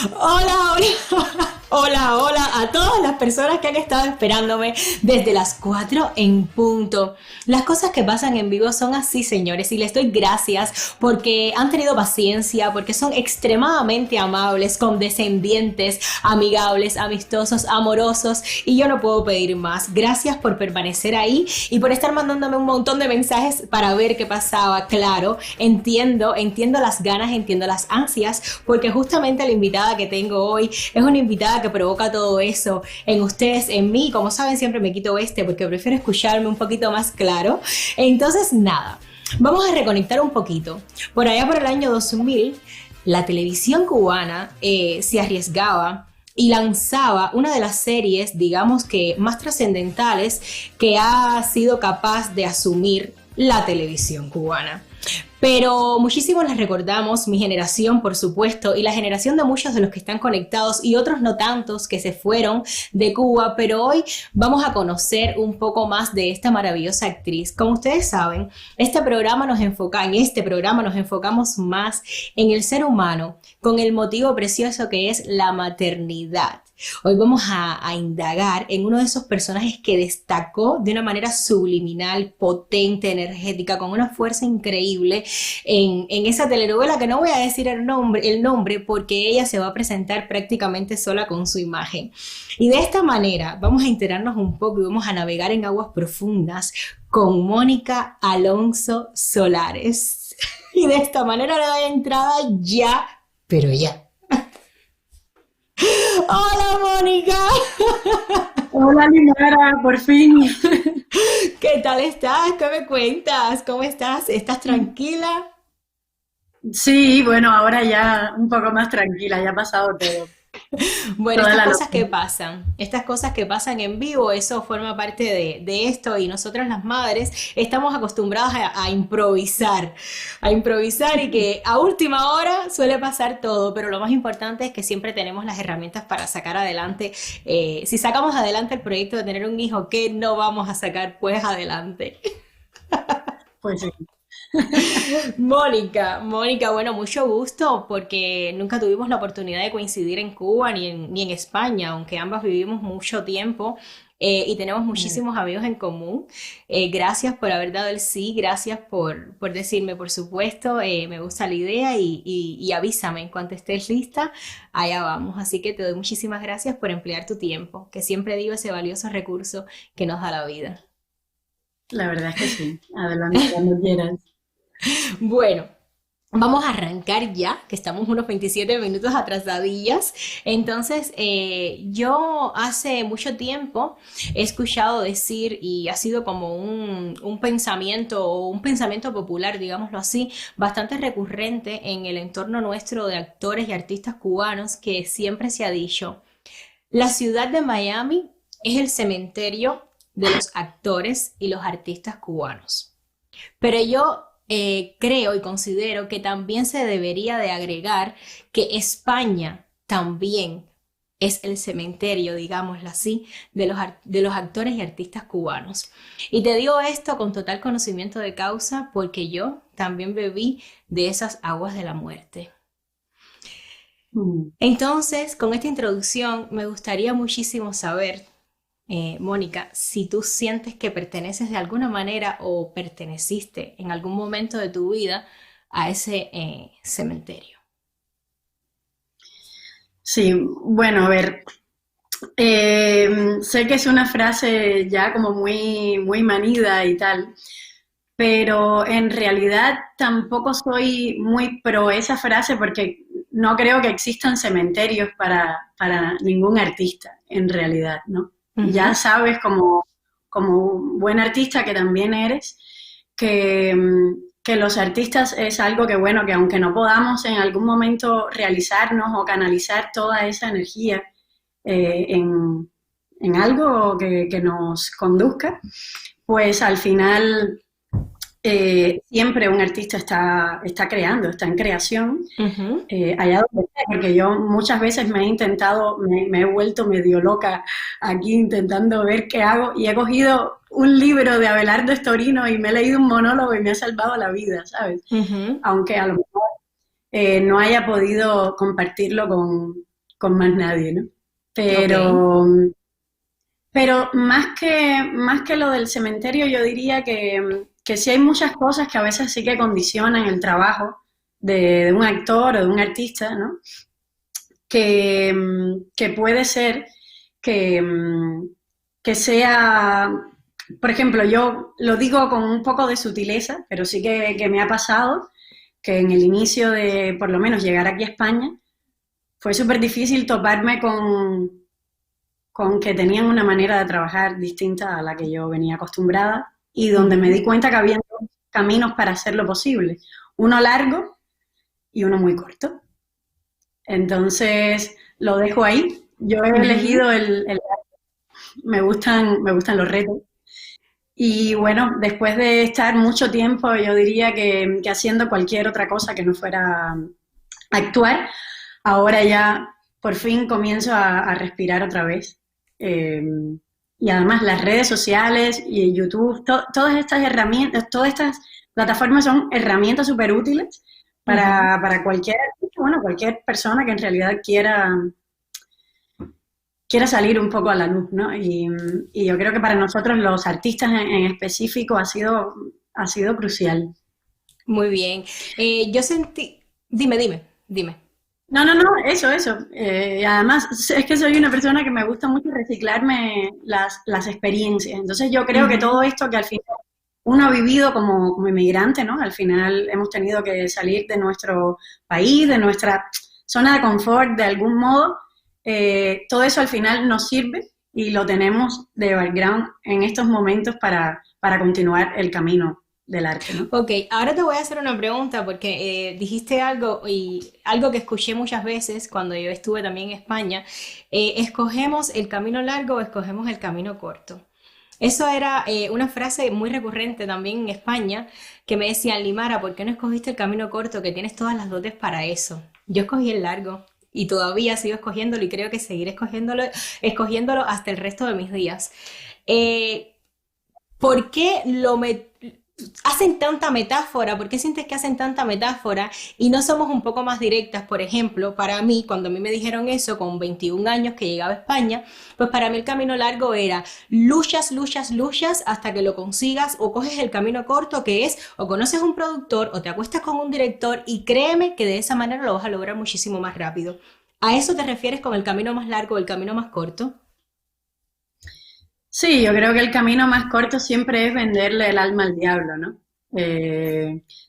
Hola, hola, hola, hola a todas las personas que han estado esperándome desde las 4 en punto. Las cosas que pasan en vivo son así, señores, y les doy gracias porque han tenido paciencia, porque son extremadamente amables, condescendientes, amigables, amistosos, amorosos, y yo no puedo pedir más. Gracias por permanecer ahí y por estar mandándome un montón de mensajes para ver qué pasaba. Claro, entiendo las ganas, entiendo las ansias, porque justamente la invitada que tengo hoy es una invitada que provoca todo eso en ustedes, en mí. Como saben, siempre me quito porque prefiero escucharme un poquito más claro. Entonces, nada, vamos a reconectar un poquito. Por allá por el año 2000, la televisión cubana se arriesgaba y lanzaba una de las series, digamos que más trascendentales que ha sido capaz de asumir la televisión cubana. Pero muchísimos las recordamos, mi generación por supuesto, y la generación de muchos de los que están conectados y otros no tantos que se fueron de Cuba, pero hoy vamos a conocer un poco más de esta maravillosa actriz. Como ustedes saben, en este programa nos enfocamos más en el ser humano, con el motivo precioso que es la maternidad. Hoy vamos a indagar en uno de esos personajes que destacó de una manera subliminal, potente, energética, con una fuerza increíble en esa telenovela que no voy a decir el nombre porque ella se va a presentar prácticamente sola con su imagen. Y de esta manera vamos a enterarnos un poco y vamos a navegar en aguas profundas con Mónica Alonso Solares. Y de esta manera le doy entrada ya, pero ya. Hola, Mónica. Hola, Limara, por fin. ¿Qué tal estás? ¿Qué me cuentas? ¿Cómo estás? ¿Estás tranquila? Sí, bueno, ahora ya un poco más tranquila, ya ha pasado Bueno, toda la locura. estas cosas que pasan en vivo, eso forma parte de esto y nosotras las madres estamos acostumbradas a improvisar y que a última hora suele pasar todo, pero lo más importante es que siempre tenemos las herramientas para sacar adelante. Si sacamos adelante el proyecto de tener un hijo, ¿qué no vamos a sacar pues adelante? Pues sí. Mónica, bueno, mucho gusto porque nunca tuvimos la oportunidad de coincidir en Cuba ni en España, aunque ambas vivimos mucho tiempo y tenemos muchísimos amigos en común. Gracias por haber dado el sí, gracias por decirme, por supuesto, me gusta la idea y avísame en cuanto estés lista, allá vamos. Así que te doy muchísimas gracias por emplear tu tiempo, que siempre digo ese valioso recurso que nos da la vida. La verdad es que sí. Adelante, cuando quieras. Bueno, vamos a arrancar ya, que estamos unos 27 minutos atrasadillas. Entonces, yo hace mucho tiempo he escuchado decir, y ha sido como un pensamiento popular, digámoslo así, bastante recurrente en el entorno nuestro de actores y artistas cubanos, que siempre se ha dicho, la ciudad de Miami es el cementerio de los actores y los artistas cubanos. Pero yo creo y considero que también se debería de agregar que España también es el cementerio, digámoslo así, de los actores y artistas cubanos. Y te digo esto con total conocimiento de causa porque yo también bebí de esas aguas de la muerte. Mm. Entonces, con esta introducción, me gustaría muchísimo saber, Mónica, si tú sientes que perteneces de alguna manera o perteneciste en algún momento de tu vida a ese cementerio. Sí, bueno, a ver, sé que es una frase ya como muy manida y tal, pero en realidad tampoco soy muy pro esa frase porque no creo que existan cementerios para ningún artista, en realidad, ¿no? Ya Ujú. sabes, como buen artista que también eres, que los artistas es algo que, bueno, que aunque no podamos en algún momento realizarnos o canalizar toda esa energía en algo que nos conduzca, pues al final siempre un artista está creando, está en creación, Ujú. allá donde esté, porque yo muchas veces me he intentado, me he vuelto medio loca aquí intentando ver qué hago y he cogido un libro de Abelardo Estorino y me he leído un monólogo y me ha salvado la vida, ¿sabes? Ujú. Aunque a lo mejor no haya podido compartirlo con más nadie, ¿no? Ok. Pero, pero más que lo del cementerio, yo diría que sí hay muchas cosas que a veces sí que condicionan el trabajo de un actor o de un artista, ¿no? Que puede ser que, que sea, por ejemplo, yo lo digo con un poco de sutileza, pero sí que me ha pasado que en el inicio de, por lo menos, llegar aquí a España, fue súper difícil toparme con que tenían una manera de trabajar distinta a la que yo venía acostumbrada y donde me Ujú. di cuenta que había dos caminos para hacerlo posible, uno largo y uno muy corto. Entonces lo dejo ahí. Yo he Ujú. elegido me gustan los retos. Y bueno, después de estar mucho tiempo, yo diría que haciendo cualquier otra cosa que no fuera actuar, ahora ya por fin comienzo a respirar otra vez. Eh, y además las redes sociales y YouTube, todas estas herramientas, todas estas plataformas son herramientas súper útiles Ujú. para cualquier, bueno, cualquier persona que en realidad quiera salir un poco a la luz, ¿no? Y yo creo que para nosotros los artistas en específico ha sido crucial. Muy bien. Yo sentí, dime, dime, dime. No, no, no, eso. Además, es que soy una persona que me gusta mucho reciclarme las experiencias. Entonces yo creo que Ujú. todo esto que al final uno ha vivido como inmigrante, ¿no? Al final hemos tenido que salir de nuestro país, de nuestra zona de confort de algún modo. Todo eso al final nos sirve y lo tenemos de background en estos momentos para continuar el camino del arte, ¿no? Ok, ahora te voy a hacer una pregunta porque dijiste algo y algo que escuché muchas veces cuando yo estuve también en España. ¿Escogemos el camino largo o escogemos el camino corto? Eso era una frase muy recurrente también en España que me decían, Limara, ¿por qué no escogiste el camino corto que tienes todas las dotes para eso? Yo escogí el largo y todavía sigo escogiéndolo y creo que seguiré escogiéndolo hasta el resto de mis días. Eh, ¿Por qué hacen tanta metáfora? ¿Por qué sientes que hacen tanta metáfora y no somos un poco más directas? Por ejemplo, para mí, cuando a mí me dijeron eso con 21 años que llegaba a España, pues para mí el camino largo era luchas, luchas, luchas hasta que lo consigas o coges el camino corto que es o conoces un productor o te acuestas con un director y créeme que de esa manera lo vas a lograr muchísimo más rápido. ¿A eso te refieres con el camino más largo o el camino más corto? Sí, yo creo que el camino más corto siempre es venderle el alma al diablo, ¿no?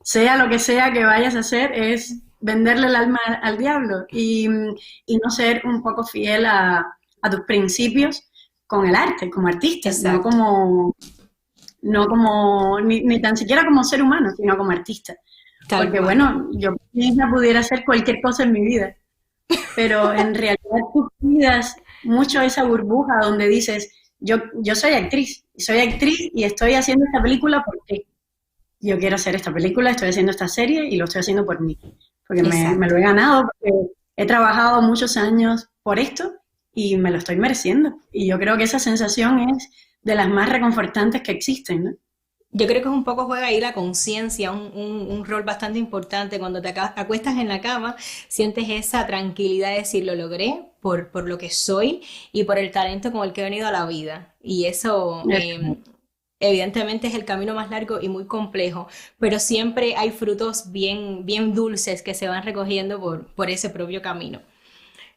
Sea lo que sea que vayas a hacer, es venderle el alma al diablo y no ser un poco fiel a tus principios con el arte, como artista, Exacto, no como ni tan siquiera como ser humano, sino como artista. tal Porque cual. bueno, yo misma pudiera hacer cualquier cosa en mi vida, pero en realidad tú cuidas mucho esa burbuja donde dices, yo soy actriz y estoy haciendo esta película porque yo quiero hacer esta película, estoy haciendo esta serie y lo estoy haciendo por mí, porque me Exacto. lo he ganado, porque he trabajado muchos años por esto y me lo estoy mereciendo. Y yo creo que esa sensación es de las más reconfortantes que existen, ¿no? Yo creo que es un poco juega ahí la conciencia, un rol bastante importante. Cuando te acuestas en la cama, sientes esa tranquilidad de decir, lo logré por lo que soy y por el talento con el que he venido a la vida. Y eso, evidentemente, es el camino más largo y muy complejo, pero siempre hay frutos bien, bien dulces que se van recogiendo por ese propio camino.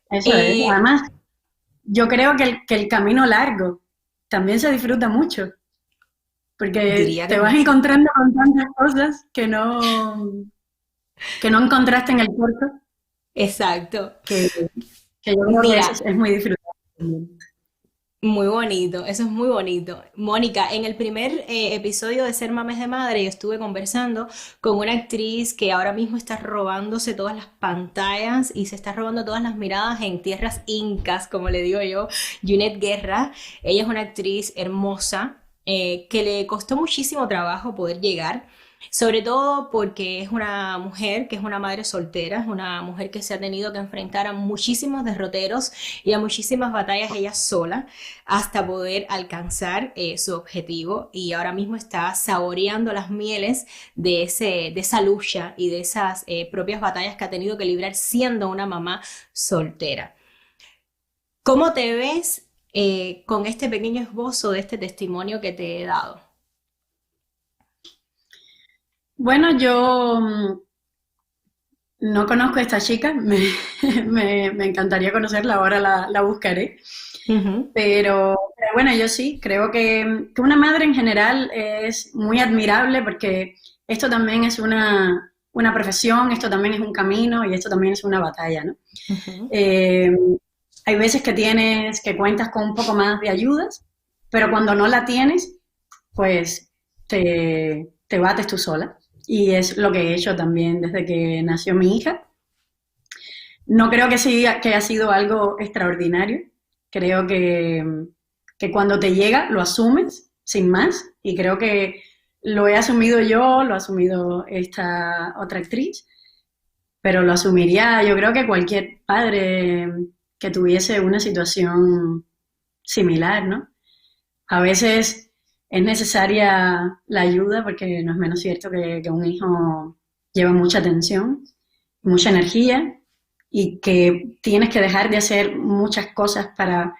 Eso es. Eh, Además, yo creo que el camino largo también se disfruta mucho, porque Diría que te vas mucho. encontrando con tantas cosas que no encontraste en el corto, Exacto. que, que yo creo que Mira, es muy disfrutable también. muy bonito, eso es muy bonito. Mónica, en el primer episodio de Ser Mames de Madre, yo estuve conversando con una actriz que ahora mismo está robándose todas las pantallas y se está robando todas las miradas en tierras incas, como le digo yo, Junet Guerra. Ella es una actriz hermosa que le costó muchísimo trabajo poder llegar. Sobre todo porque es una mujer que es una madre soltera, es una mujer que se ha tenido que enfrentar a muchísimos derroteros y a muchísimas batallas ella sola hasta poder alcanzar su objetivo y ahora mismo está saboreando las mieles de esa lucha y de esas propias batallas que ha tenido que librar siendo una mamá soltera. ¿Cómo te ves con este pequeño esbozo de este testimonio que te he dado? Bueno, yo no conozco a esta chica, me encantaría conocerla, ahora la buscaré. Ujú, Pero bueno, yo sí, creo que una madre en general es muy admirable porque esto también es una profesión, esto también es un camino y esto también es una batalla, ¿no? ujú. Eh, Hay veces que cuentas con un poco más de ayudas, pero cuando no la tienes, pues te bates tú sola. Y es lo que he hecho también desde que nació mi hija. No creo que, sí, que haya sido algo extraordinario. Creo que cuando te llega lo asumes sin más y creo que lo he asumido yo, lo ha asumido esta otra actriz, pero lo asumiría yo creo que cualquier padre que tuviese una situación similar, ¿no? A veces es necesaria la ayuda porque no es menos cierto que un hijo lleva mucha atención, mucha energía y que tienes que dejar de hacer muchas cosas para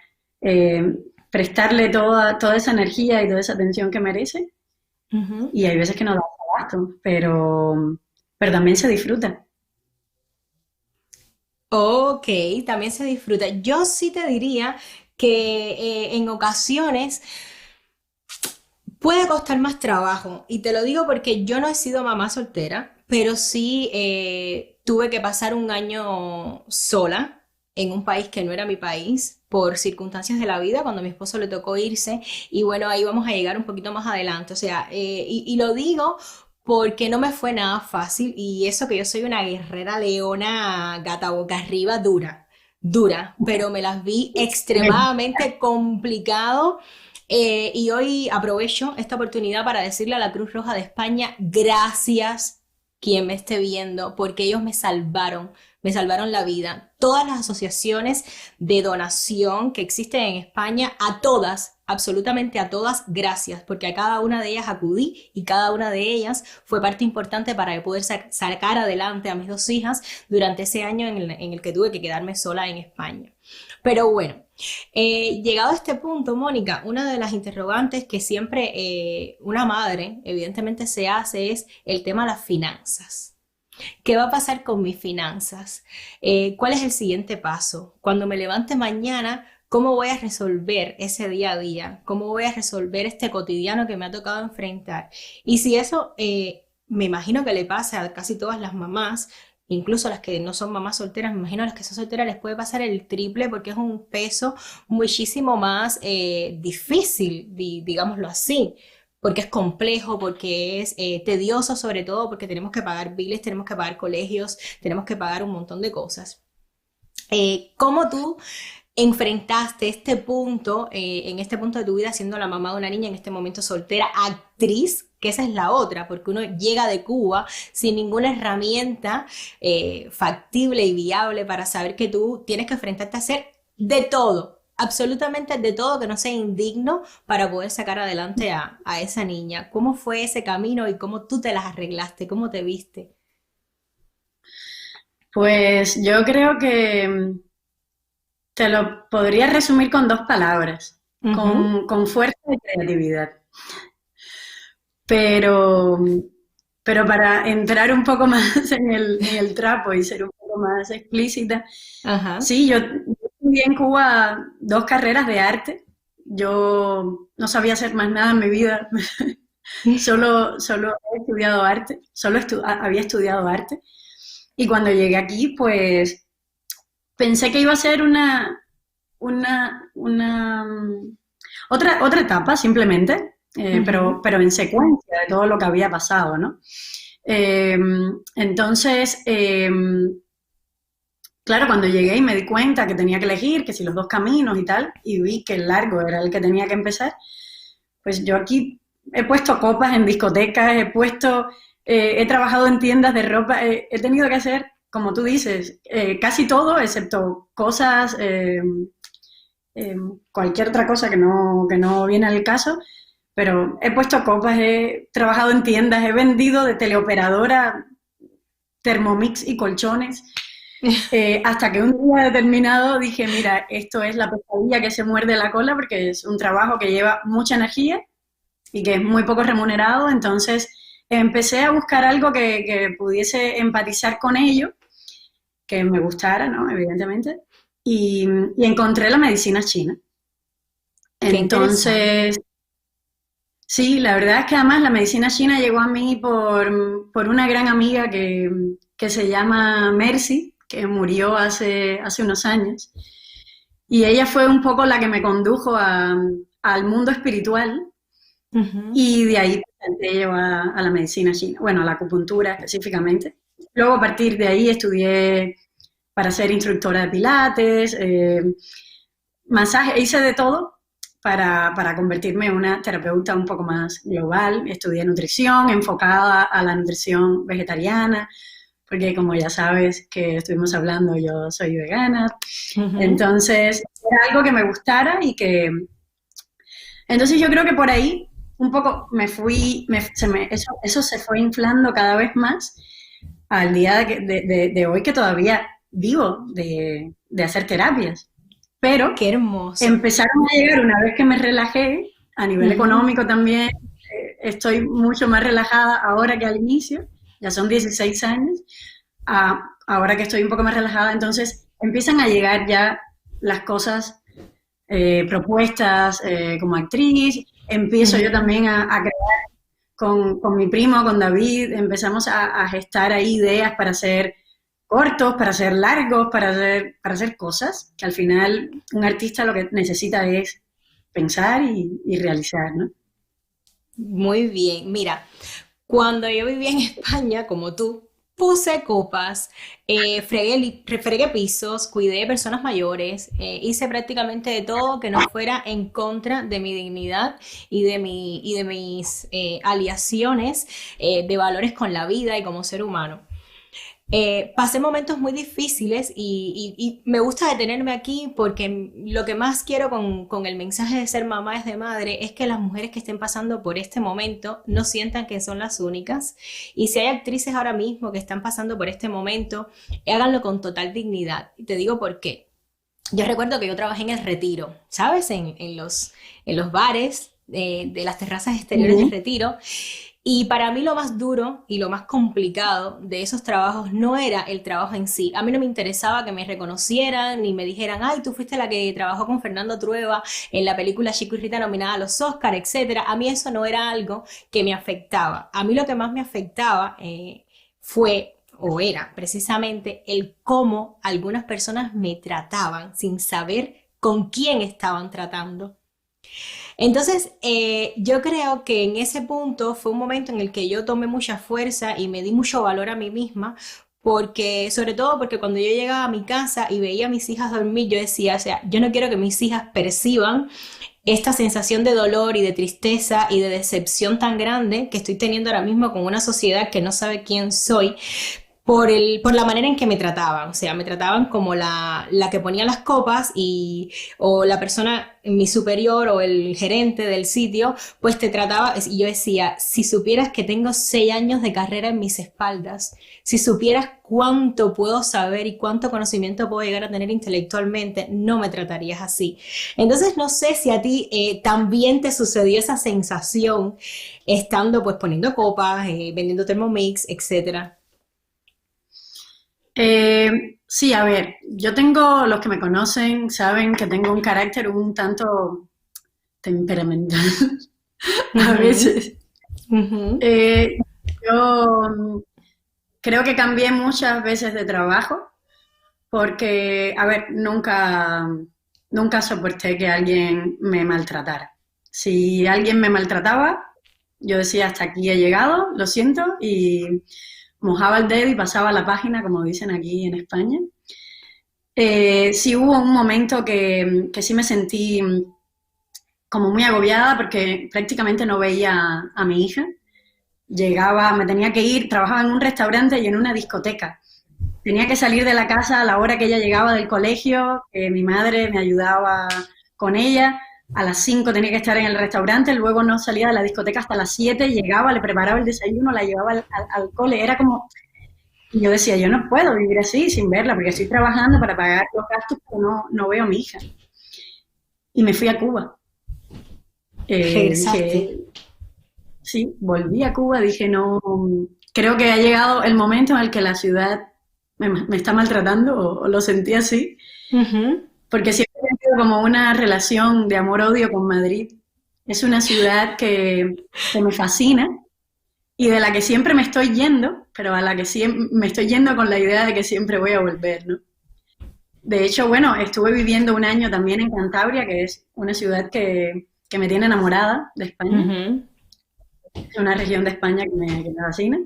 prestarle toda esa energía y toda esa atención que merece. Ujú. Y hay veces que no da abasto, pero también se disfruta. Ok, también se disfruta. Yo sí te diría que en ocasiones puede costar más trabajo. Y te lo digo porque yo no he sido mamá soltera, pero sí tuve que pasar un año sola en un país que no era mi país por circunstancias de la vida, cuando a mi esposo le tocó irse. Y bueno, ahí vamos a llegar un poquito más adelante. O sea, y lo digo porque no me fue nada fácil. Y eso que yo soy una guerrera leona, gata boca arriba, dura, dura, pero me las vi extremadamente complicado y hoy aprovecho esta oportunidad para decirle a la Cruz Roja de España, gracias quien me esté viendo, porque ellos me salvaron la vida. Todas las asociaciones de donación que existen en España, a todas, absolutamente a todas, gracias, porque a cada una de ellas acudí y cada una de ellas fue parte importante para poder sacar adelante a mis dos hijas durante ese año en el que tuve que quedarme sola en España. Pero bueno, llegado a este punto, Mónica, una de las interrogantes que siempre una madre evidentemente se hace es el tema de las finanzas. ¿Qué va a pasar con mis finanzas? ¿Cuál es el siguiente paso? Cuando me levante mañana, ¿cómo voy a resolver ese día a día? ¿Cómo voy a resolver este cotidiano que me ha tocado enfrentar? Y si eso me imagino que le pasa a casi todas las mamás, incluso a las que no son mamás solteras, me imagino a las que son solteras les puede pasar el triple porque es un peso muchísimo más difícil, digámoslo así, porque es complejo, porque es tedioso sobre todo, porque tenemos que pagar biles, tenemos que pagar colegios, tenemos que pagar un montón de cosas. ¿Cómo tú enfrentaste este punto, en este punto de tu vida, siendo la mamá de una niña, en este momento soltera, actriz, que esa es la otra, porque uno llega de Cuba sin ninguna herramienta factible y viable para saber que tú tienes que enfrentarte a hacer de todo, absolutamente de todo que no sea indigno para poder sacar adelante a esa niña? ¿Cómo fue ese camino y cómo tú te las arreglaste? ¿Cómo te viste? Pues yo creo que te lo podría resumir con dos palabras, Ujú, con fuerza y creatividad. Pero, pero para entrar un poco más en el trapo y ser un poco más explícita, ajá. sí, yo estudié en Cuba dos carreras de arte. Yo no sabía hacer más nada en mi vida, solo he estudiado arte, había estudiado arte. Y cuando llegué aquí, pues pensé que iba a ser una otra etapa simplemente, Ujú, pero en secuencia de todo lo que había pasado, ¿no? Eh, entonces, claro, cuando llegué y me di cuenta que tenía que elegir, que si los dos caminos y tal, y vi que el largo era el que tenía que empezar, pues yo aquí he puesto copas en discotecas, he trabajado en tiendas de ropa, he tenido que hacer, como tú dices, casi todo, excepto cosas, cualquier otra cosa que no viene al caso, pero he puesto copas, he trabajado en tiendas, he vendido de teleoperadora Thermomix y colchones. Hasta que un día determinado dije, mira, esto es la pescadilla que se muerde la cola porque es un trabajo que lleva mucha energía y que es muy poco remunerado, entonces empecé a buscar algo que pudiese empatizar con ello, que me gustara, ¿no? Evidentemente, y encontré la medicina china. Qué interesante. Entonces, sí, la verdad es que además la medicina china llegó a mí por una gran amiga que se llama Mercy, que murió hace unos años. Y ella fue un poco la que me condujo al mundo espiritual Ujú. y de ahí pasé yo a la medicina china, bueno, a la acupuntura específicamente. Luego a partir de ahí estudié para ser instructora de pilates, masaje, hice de todo para convertirme en una terapeuta un poco más global. Estudié nutrición enfocada a la nutrición vegetariana, porque como ya sabes que estuvimos hablando, yo soy vegana. Ujú. Entonces, era algo que me gustara y que... Entonces yo creo que por ahí un poco me fui, eso se fue inflando cada vez más al día de hoy que todavía vivo de hacer terapias. Pero Qué hermoso. empezaron a llegar una vez que me relajé, a nivel Ujú. económico también, estoy mucho más relajada ahora que al inicio, ya son 16 años, ahora que estoy un poco más relajada, entonces empiezan a llegar ya las cosas, propuestas como actriz, empiezo yo Ujú. también a crear con mi primo, con David, empezamos a gestar ahí ideas para hacer cortos, para hacer largos, para hacer cosas, que al final un artista lo que necesita es pensar y realizar, ¿no? Muy bien. Mira, cuando yo vivía en España, como tú, puse copas, fregué pisos, cuidé de personas mayores, hice prácticamente de todo que no fuera en contra de mi dignidad y de mis aliaciones de valores con la vida y como ser humano. Pasé momentos muy difíciles y me gusta detenerme aquí porque lo que más quiero con el mensaje de ser mamá es de madre es que las mujeres que estén pasando por este momento no sientan que son las únicas. Y si hay actrices ahora mismo que están pasando por este momento, háganlo con total dignidad. Y te digo por qué. Yo recuerdo que yo trabajé en el Retiro, ¿sabes? En los bares de las terrazas exteriores del Ujú. Retiro. Y para mí lo más duro y lo más complicado de esos trabajos no era el trabajo en sí. A mí no me interesaba que me reconocieran ni me dijeran, ay, tú fuiste la que trabajó con Fernando Trueba en la película Chico y Rita nominada a los Oscars, etcétera. A mí eso no era algo que me afectaba. A mí lo que más me afectaba fue o era precisamente el cómo algunas personas me trataban sin saber con quién estaban tratando. Entonces, yo creo que en ese punto fue un momento en el que yo tomé mucha fuerza y me di mucho valor a mí misma, porque, sobre todo porque cuando yo llegaba a mi casa y veía a mis hijas dormir, yo decía, o sea, yo no quiero que mis hijas perciban esta sensación de dolor y de tristeza y de decepción tan grande que estoy teniendo ahora mismo con una sociedad que no sabe quién soy por la manera en que me trataban. O sea, me trataban como la que ponía las copas y, o la persona, mi superior o el gerente del sitio, pues te trataba, y yo decía, si supieras que tengo 6 años de carrera en mis espaldas, si supieras cuánto puedo saber y cuánto conocimiento puedo llegar a tener intelectualmente, no me tratarías así. Entonces, no sé si a ti también te sucedió esa sensación estando pues poniendo copas, vendiendo Thermomix, etcétera. Sí, a ver, yo tengo, los que me conocen saben que tengo un carácter un tanto temperamental a Ujú. veces. Ujú. Eh, yo creo que cambié muchas veces de trabajo porque, a ver, nunca soporté que alguien me maltratara. Si alguien me maltrataba, yo decía, hasta aquí he llegado, lo siento, y mojaba el dedo y pasaba la página, como dicen aquí en España. Sí hubo un momento que sí me sentí como muy agobiada porque prácticamente no veía a mi hija. Llegaba, me tenía que ir, trabajaba en un restaurante y en una discoteca. Tenía que salir de la casa a la hora que ella llegaba del colegio, que mi madre me ayudaba con ella. A las 5 tenía que estar en el restaurante, luego no salía de la discoteca hasta las 7, llegaba, le preparaba el desayuno, la llevaba al cole. Era como Y yo decía, yo no puedo vivir así sin verla, porque estoy trabajando para pagar los gastos, pero no veo a mi hija. Y me fui a Cuba. Regresaste. Dije, sí, volví a Cuba, dije, no, creo que ha llegado el momento en el que la ciudad me está maltratando, o lo sentí así, Ujú. porque siempre he tenido como una relación de amor-odio con Madrid. Es una ciudad que me fascina y de la que siempre me estoy yendo, pero a la que siempre me estoy yendo con la idea de que siempre voy a volver, ¿no? De hecho, bueno, estuve viviendo un año también en Cantabria, que es una ciudad que me tiene enamorada de España. Ujú. Es una región de España que me fascina.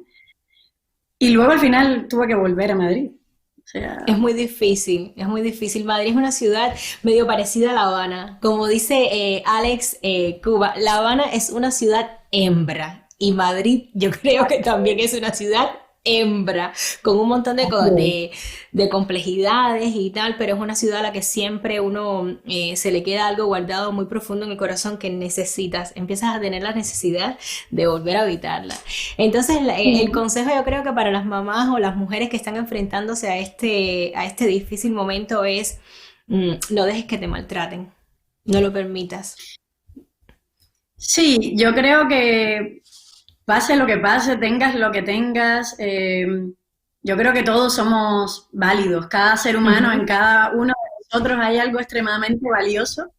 Y luego al final tuve que volver a Madrid. O sea, Es muy difícil, es muy difícil. Madrid es una ciudad medio parecida a La Habana. Como dice Alex Cuba, La Habana es una ciudad hembra y Madrid yo creo que también es una ciudad hembra, con un montón de complejidades y tal, pero es una ciudad a la que siempre uno se le queda algo guardado muy profundo en el corazón que necesitas, empiezas a tener la necesidad de volver a habitarla. Entonces, el sí. consejo yo creo que para las mamás o las mujeres que están enfrentándose a este difícil momento es no dejes que te maltraten, no lo permitas. Sí, yo creo que pase lo que pase, tengas lo que tengas, yo creo que todos somos válidos. Cada ser humano, en Ujú. cada uno de nosotros hay algo extremadamente valioso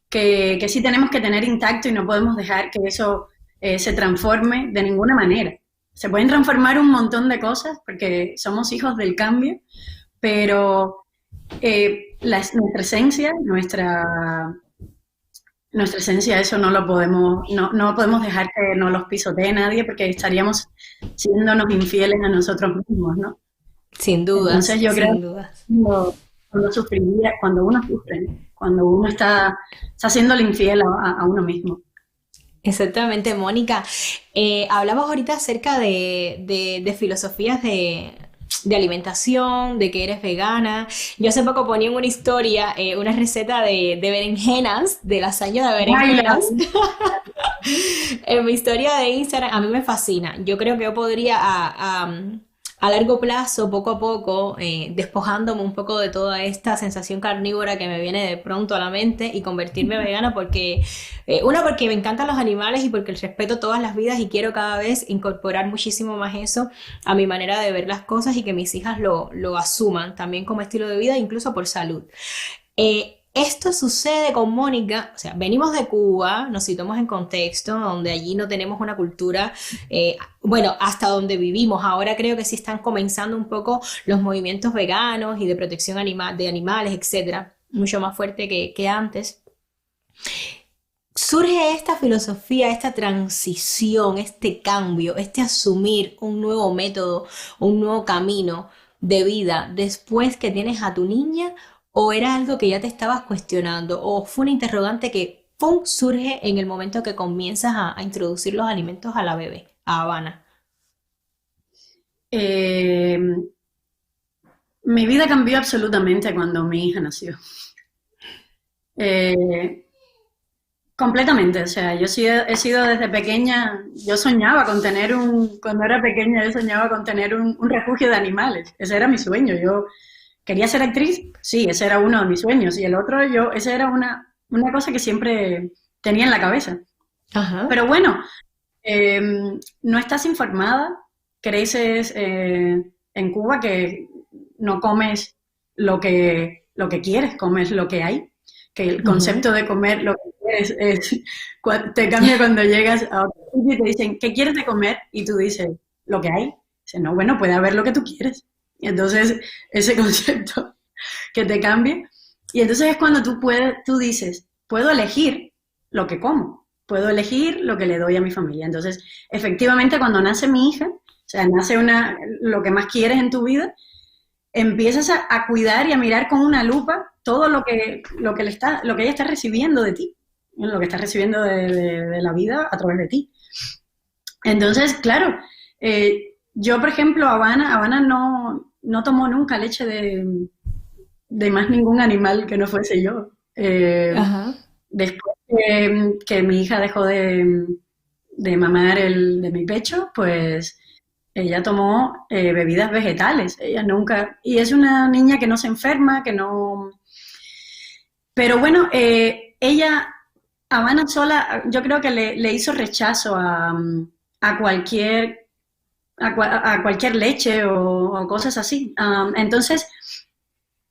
que sí tenemos que tener intacto y no podemos dejar que eso se transforme de ninguna manera. Se pueden transformar un montón de cosas porque somos hijos del cambio, pero nuestra esencia, nuestra esencia, eso no podemos dejar que nos los pisotee nadie porque estaríamos siéndonos infieles a nosotros mismos, ¿no? Sin dudas, Entonces yo creo sin que dudas. cuando uno sufre, cuando uno está haciéndole infiel a uno mismo. Exactamente, Mónica. Hablamos ahorita acerca de filosofías de alimentación, de que eres vegana. Yo hace poco ponía en una historia una receta de berenjenas, de lasaña de Ay, berenjenas. En mi historia de Instagram, a mí me fascina. Yo creo que yo podría a largo plazo, poco a poco, despojándome un poco de toda esta sensación carnívora que me viene de pronto a la mente y convertirme vegana porque, una, porque me encantan los animales y porque respeto todas las vidas y quiero cada vez incorporar muchísimo más eso a mi manera de ver las cosas y que mis hijas lo asuman también como estilo de vida, incluso por salud. Esto sucede con Mónica, o sea, venimos de Cuba, nos situamos en contexto, donde allí no tenemos una cultura, bueno, hasta donde vivimos. Ahora creo que sí están comenzando un poco los movimientos veganos y de protección de animales, etcétera, mucho más fuerte que antes. Surge esta filosofía, esta transición, este cambio, este asumir un nuevo método, un nuevo camino de vida después que tienes a tu niña, o era algo que ya te estabas cuestionando, o fue una interrogante que ¡pum! Surge en el momento que comienzas a introducir los alimentos a la bebé, a Habana. Eh, Mi vida cambió absolutamente cuando mi hija nació. Eh, Completamente, o sea, he sido desde pequeña, yo soñaba con tener cuando era pequeña yo soñaba con tener un refugio de animales, ese era mi sueño, yo quería ser actriz, sí, ese era uno de mis sueños, y el otro, esa era una cosa que siempre tenía en la cabeza. Ajá. Pero bueno, eh, no estás informada, creces en Cuba que no comes lo que quieres, comes lo que hay, que el Ujú. concepto de comer lo que quieres te cambia cuando llegas a otro sitio y te dicen, ¿qué quieres de comer? Y tú dices, lo que hay. Dices, no, bueno, puede haber lo que tú quieres. Y entonces ese concepto que te cambia. Y entonces es cuando tú dices, puedo elegir lo que como, puedo elegir lo que le doy a mi familia. Entonces, efectivamente, cuando nace mi hija, o sea, nace lo que más quieres en tu vida, empiezas a cuidar y a mirar con una lupa todo lo que ella está recibiendo de ti, lo que está recibiendo de la vida a través de ti. Entonces, claro, yo, por ejemplo, Habana no tomó nunca leche de más ningún animal que no fuese yo. Ajá. Después que mi hija dejó de mamar de mi pecho, pues ella tomó bebidas vegetales, ella nunca, y es una niña que no se enferma, que no... Pero bueno, ella, Habana sola, yo creo que le hizo rechazo a cualquier, a cualquier leche o cosas así. Entonces,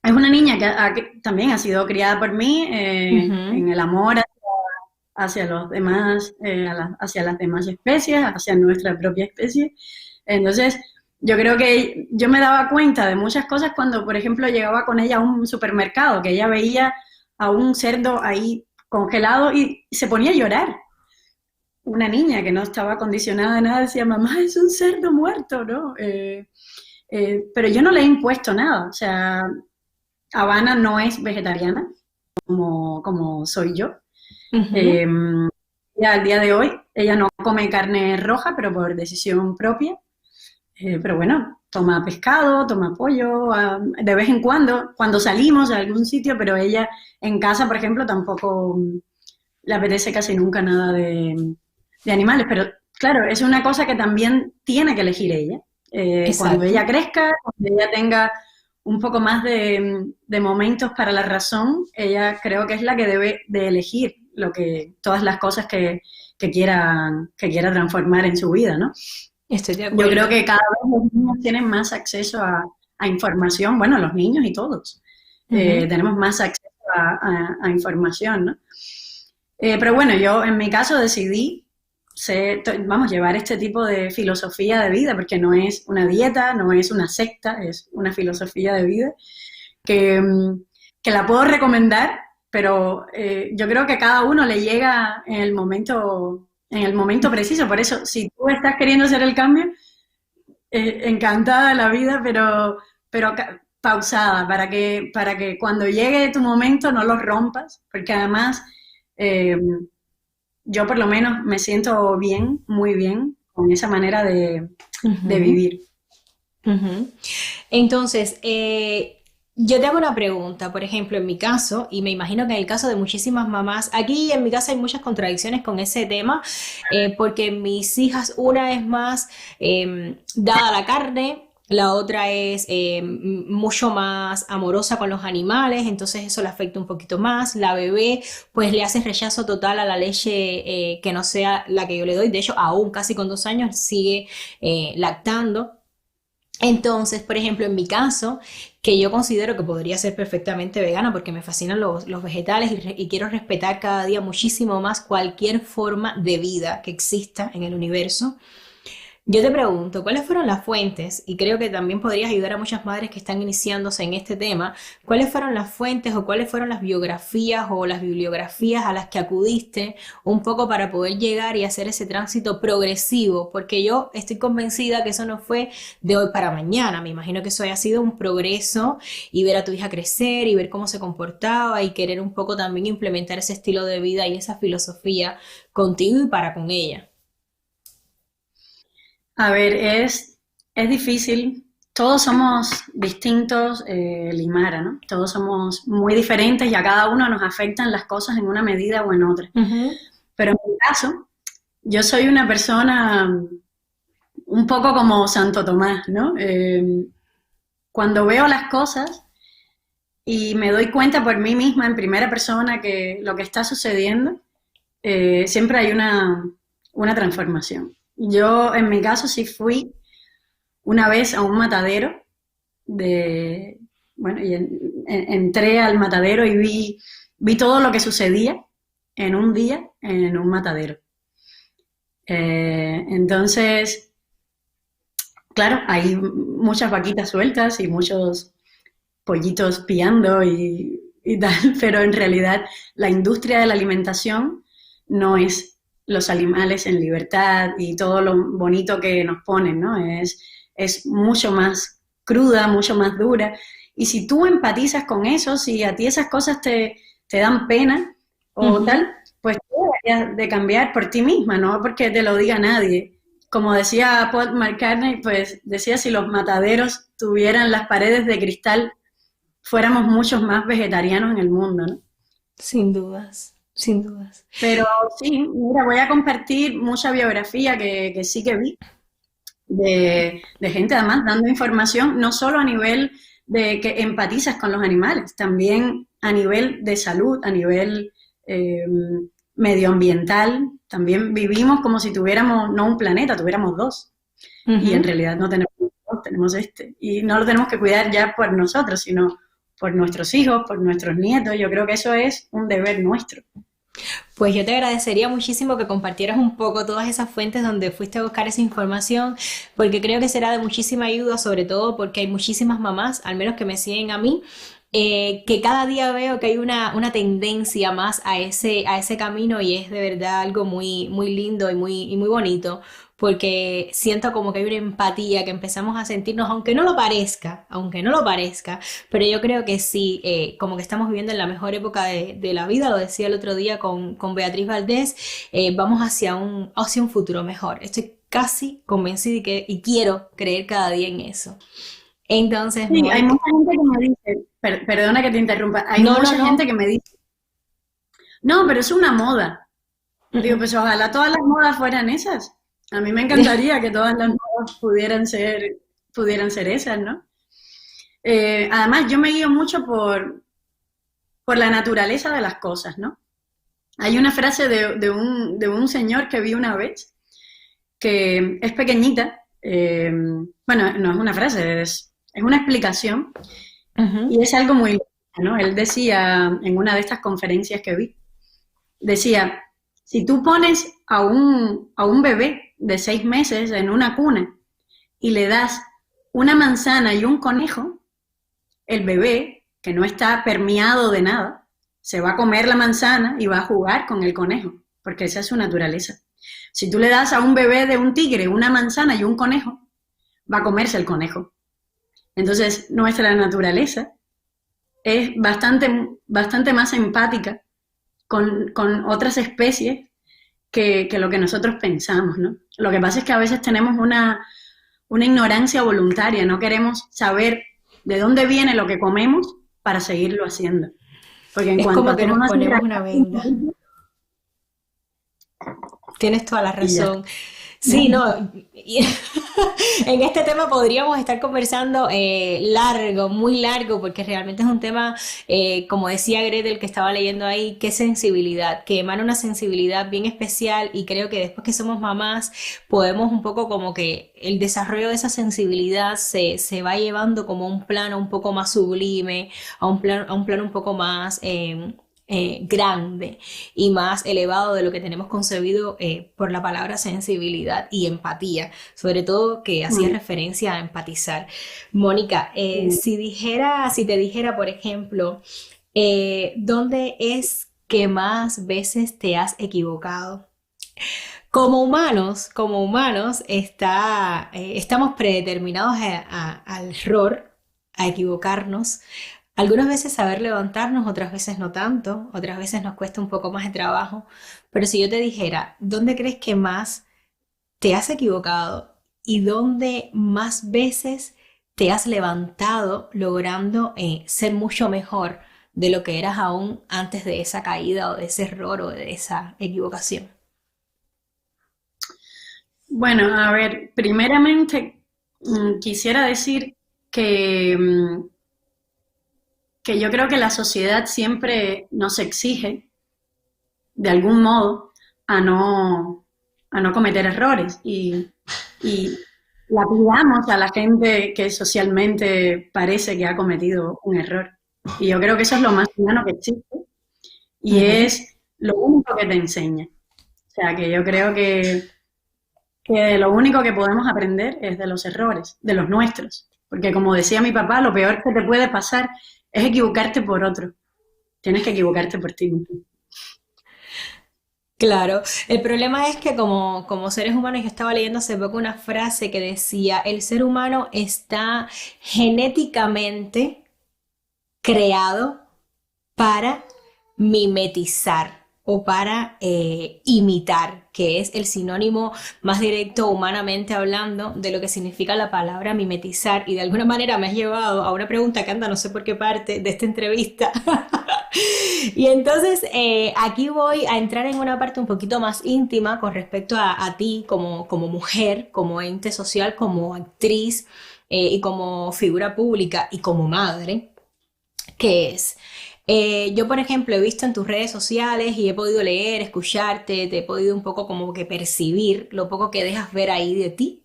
es una niña que también ha sido criada por mí Ujú. en el amor hacia los demás, hacia las demás especies, hacia nuestra propia especie. Entonces, yo creo que yo me daba cuenta de muchas cosas cuando, por ejemplo, llegaba con ella a un supermercado, que ella veía a un cerdo ahí congelado y se ponía a llorar. Una niña que no estaba condicionada a nada decía, mamá, es un cerdo muerto, ¿no? Pero yo no le he impuesto nada. O sea, Habana no es vegetariana como soy yo. Ujú. Eh, ya al día de hoy, ella no come carne roja, pero por decisión propia. Pero bueno, toma pescado, toma pollo, de vez en cuando salimos a algún sitio, pero ella en casa, por ejemplo, tampoco le apetece casi nunca nada de animales. Pero claro, es una cosa que también tiene que elegir ella. Cuando ella Exacto. crezca, cuando ella tenga un poco más de momentos para la razón, ella creo que es la que debe de elegir todas las cosas que quiera transformar en su vida, ¿no? Estoy de Yo creo acuerdo. que cada vez los niños tienen más acceso a información, bueno, los niños y todos Ujú. tenemos más acceso a información, ¿no? Pero bueno, yo en mi caso decidí vamos, llevar este tipo de filosofía de vida, porque no es una dieta, no es una secta, es una filosofía de vida que, que la puedo recomendar, pero yo creo que a cada uno le llega en el momento preciso. Por eso, si tú estás queriendo hacer el cambio, encantada de la vida, pero pausada, para que cuando llegue tu momento no lo rompas, porque además eh, yo por lo menos me siento bien, muy bien, con esa manera de Ujú. vivir. Ujú. Entonces, yo te hago una pregunta, por ejemplo, en mi caso, y me imagino que en el caso de muchísimas mamás, aquí en mi casa hay muchas contradicciones con ese tema, porque mis hijas, una es más dada a la carne, la otra es mucho más amorosa con los animales, entonces eso le afecta un poquito más. La bebé, pues le hace rechazo total a la leche que no sea la que yo le doy, de hecho, aún casi con 2 años sigue lactando. Entonces, por ejemplo, en mi caso, que yo considero que podría ser perfectamente vegana porque me fascinan los vegetales y quiero respetar cada día muchísimo más cualquier forma de vida que exista en el universo, yo te pregunto, ¿cuáles fueron las fuentes? Y creo que también podrías ayudar a muchas madres que están iniciándose en este tema. ¿Cuáles fueron las fuentes o cuáles fueron las biografías o las bibliografías a las que acudiste un poco para poder llegar y hacer ese tránsito progresivo? Porque yo estoy convencida que eso no fue de hoy para mañana. Me imagino que eso haya sido un progreso y ver a tu hija crecer y ver cómo se comportaba y querer un poco también implementar ese estilo de vida y esa filosofía contigo y para con ella. A ver, es difícil. Todos somos distintos, Limara, ¿no? Todos somos muy diferentes y a cada uno nos afectan las cosas en una medida o en otra. Ujú. Pero en mi caso, yo soy una persona un poco como Santo Tomás, ¿no? Cuando veo las cosas y me doy cuenta por mí misma en primera persona que lo que está sucediendo, siempre hay una transformación. Yo en mi caso sí fui una vez a un matadero de, bueno, y entré al matadero y vi todo lo que sucedía en un día en un matadero. Entonces, claro, hay muchas vaquitas sueltas y muchos pollitos piando y tal, pero en realidad la industria de la alimentación no es los animales en libertad y todo lo bonito que nos ponen, ¿no? Es mucho más cruda, mucho más dura. Y si tú empatizas con eso, si a ti esas cosas te dan pena o Ujú. tal, pues tú deberías de cambiar por ti misma, no porque te lo diga nadie. Como decía Paul McCartney, pues decía si los mataderos tuvieran las paredes de cristal, fuéramos muchos más vegetarianos en el mundo, ¿no? Sin dudas, sin dudas. Pero sí, mira, voy a compartir mucha biografía que sí que vi. de gente además dando información, no solo a nivel de que empatizas con los animales, también a nivel de salud, a nivel medioambiental, también vivimos como si tuviéramos no un planeta, tuviéramos dos. Y en realidad no tenemos dos, tenemos este. Y no lo tenemos que cuidar ya por nosotros, sino por nuestros hijos, por nuestros nietos. Yo creo que eso es un deber nuestro. Pues yo te agradecería muchísimo que compartieras un poco todas esas fuentes donde fuiste a buscar esa información, porque creo que será de muchísima ayuda, sobre todo porque hay muchísimas mamás, al menos que me siguen a mí, que cada día veo que hay una tendencia más a ese camino y es de verdad algo muy, muy lindo y muy bonito, porque siento como que hay una empatía que empezamos a sentirnos, aunque no lo parezca, pero yo creo que sí, como que estamos viviendo en la mejor época de la vida, lo decía el otro día con Beatriz Valdés, vamos hacia un futuro mejor. Estoy casi convencida y quiero creer cada día en eso. Entonces, sí, hay mucha gente que me dice, perdona que te interrumpa, hay mucha gente que me dice, no, pero es una moda. Digo, pues ojalá todas las modas fueran esas. A mí me encantaría que todas las modas pudieran ser esas, ¿no? Además, yo me guío mucho por la naturaleza de las cosas, ¿no? Hay una frase de un señor que vi una vez, que es pequeñita, bueno, no es una frase, es una explicación, y es algo muy lógico, ¿no? Él decía, en una de estas conferencias que vi, decía, si tú pones a un bebé de 6 meses en una cuna y le das una manzana y un conejo, el bebé, que no está permeado de nada, se va a comer la manzana y va a jugar con el conejo, porque esa es su naturaleza. Si tú le das a un bebé de un tigre una manzana y un conejo, va a comerse el conejo. Entonces, nuestra naturaleza es bastante más empática con otras especies que lo que nosotros pensamos, ¿no? Lo que pasa es que a veces tenemos una ignorancia voluntaria, no queremos saber de dónde viene lo que comemos para seguirlo haciendo. Porque en es cuanto como a que nos ponemos una venda. Tienes toda la razón. Sí, no, en este tema podríamos estar conversando largo, muy largo, porque realmente es un tema, como decía Gretel que estaba leyendo ahí, qué sensibilidad, que emana una sensibilidad bien especial y creo que después que somos mamás podemos un poco como que el desarrollo de esa sensibilidad se va llevando como a un plano un poco más sublime, a un plano un poco más grande y más elevado de lo que tenemos concebido por la palabra sensibilidad y empatía, sobre todo que hacía referencia a empatizar. Mónica, si te dijera, por ejemplo, ¿dónde es que más veces te has equivocado? Como humanos, estamos predeterminados al error, a equivocarnos. Algunas veces saber levantarnos, otras veces no tanto, otras veces nos cuesta un poco más de trabajo. Pero si yo te dijera, ¿dónde crees que más te has equivocado y dónde más veces te has levantado logrando ser mucho mejor de lo que eras aún antes de esa caída o de ese error o de esa equivocación? Bueno, a ver, primeramente quisiera decir que yo creo que la sociedad siempre nos exige, de algún modo, a no cometer errores y lapidamos a la gente que socialmente parece que ha cometido un error. Y yo creo que eso es lo más humano que existe y es lo único que te enseña. O sea, que yo creo que lo único que podemos aprender es de los errores, de los nuestros. Porque como decía mi papá, lo peor que te puede pasar es equivocarte por otro. Tienes que equivocarte por ti mismo. Claro, el problema es que como seres humanos, yo estaba leyendo hace poco una frase que decía, el ser humano está genéticamente creado para mimetizar o para imitar, que es el sinónimo más directo humanamente hablando de lo que significa la palabra mimetizar. Y de alguna manera me has llevado a una pregunta que anda no sé por qué parte de esta entrevista, Y entonces aquí voy a entrar en una parte un poquito más íntima con respecto a ti como mujer, como ente social, como actriz y como figura pública y como madre, que es, yo por ejemplo he visto en tus redes sociales y he podido leer, escucharte, te he podido un poco como que percibir lo poco que dejas ver ahí de ti.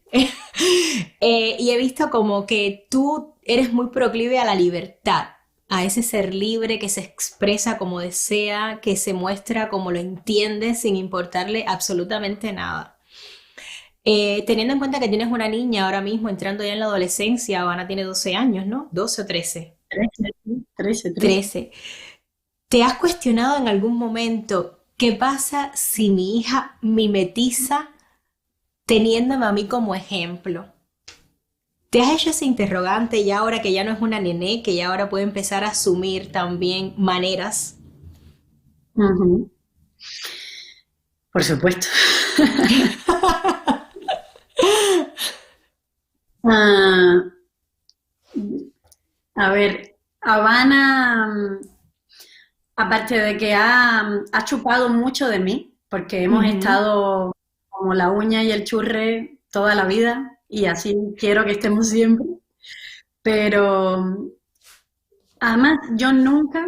Y he visto como que tú eres muy proclive a la libertad, a ese ser libre que se expresa como desea, que se muestra como lo entiende sin importarle absolutamente nada. Teniendo en cuenta que tienes una niña ahora mismo entrando ya en la adolescencia, Habana tiene 12 años, ¿no? 12 o 13. 13, 13. 13. ¿Te has cuestionado en algún momento qué pasa si mi hija mimetiza teniéndome a mí como ejemplo? ¿Te has hecho ese interrogante ya ahora que ya no es una nené, que ya ahora puede empezar a asumir también maneras? Ujú. Por supuesto. Ah, a ver, Habana, aparte de que ha chupado mucho de mí, porque hemos Ujú. estado como la uña y el churre toda la vida, y así quiero que estemos siempre, pero además yo nunca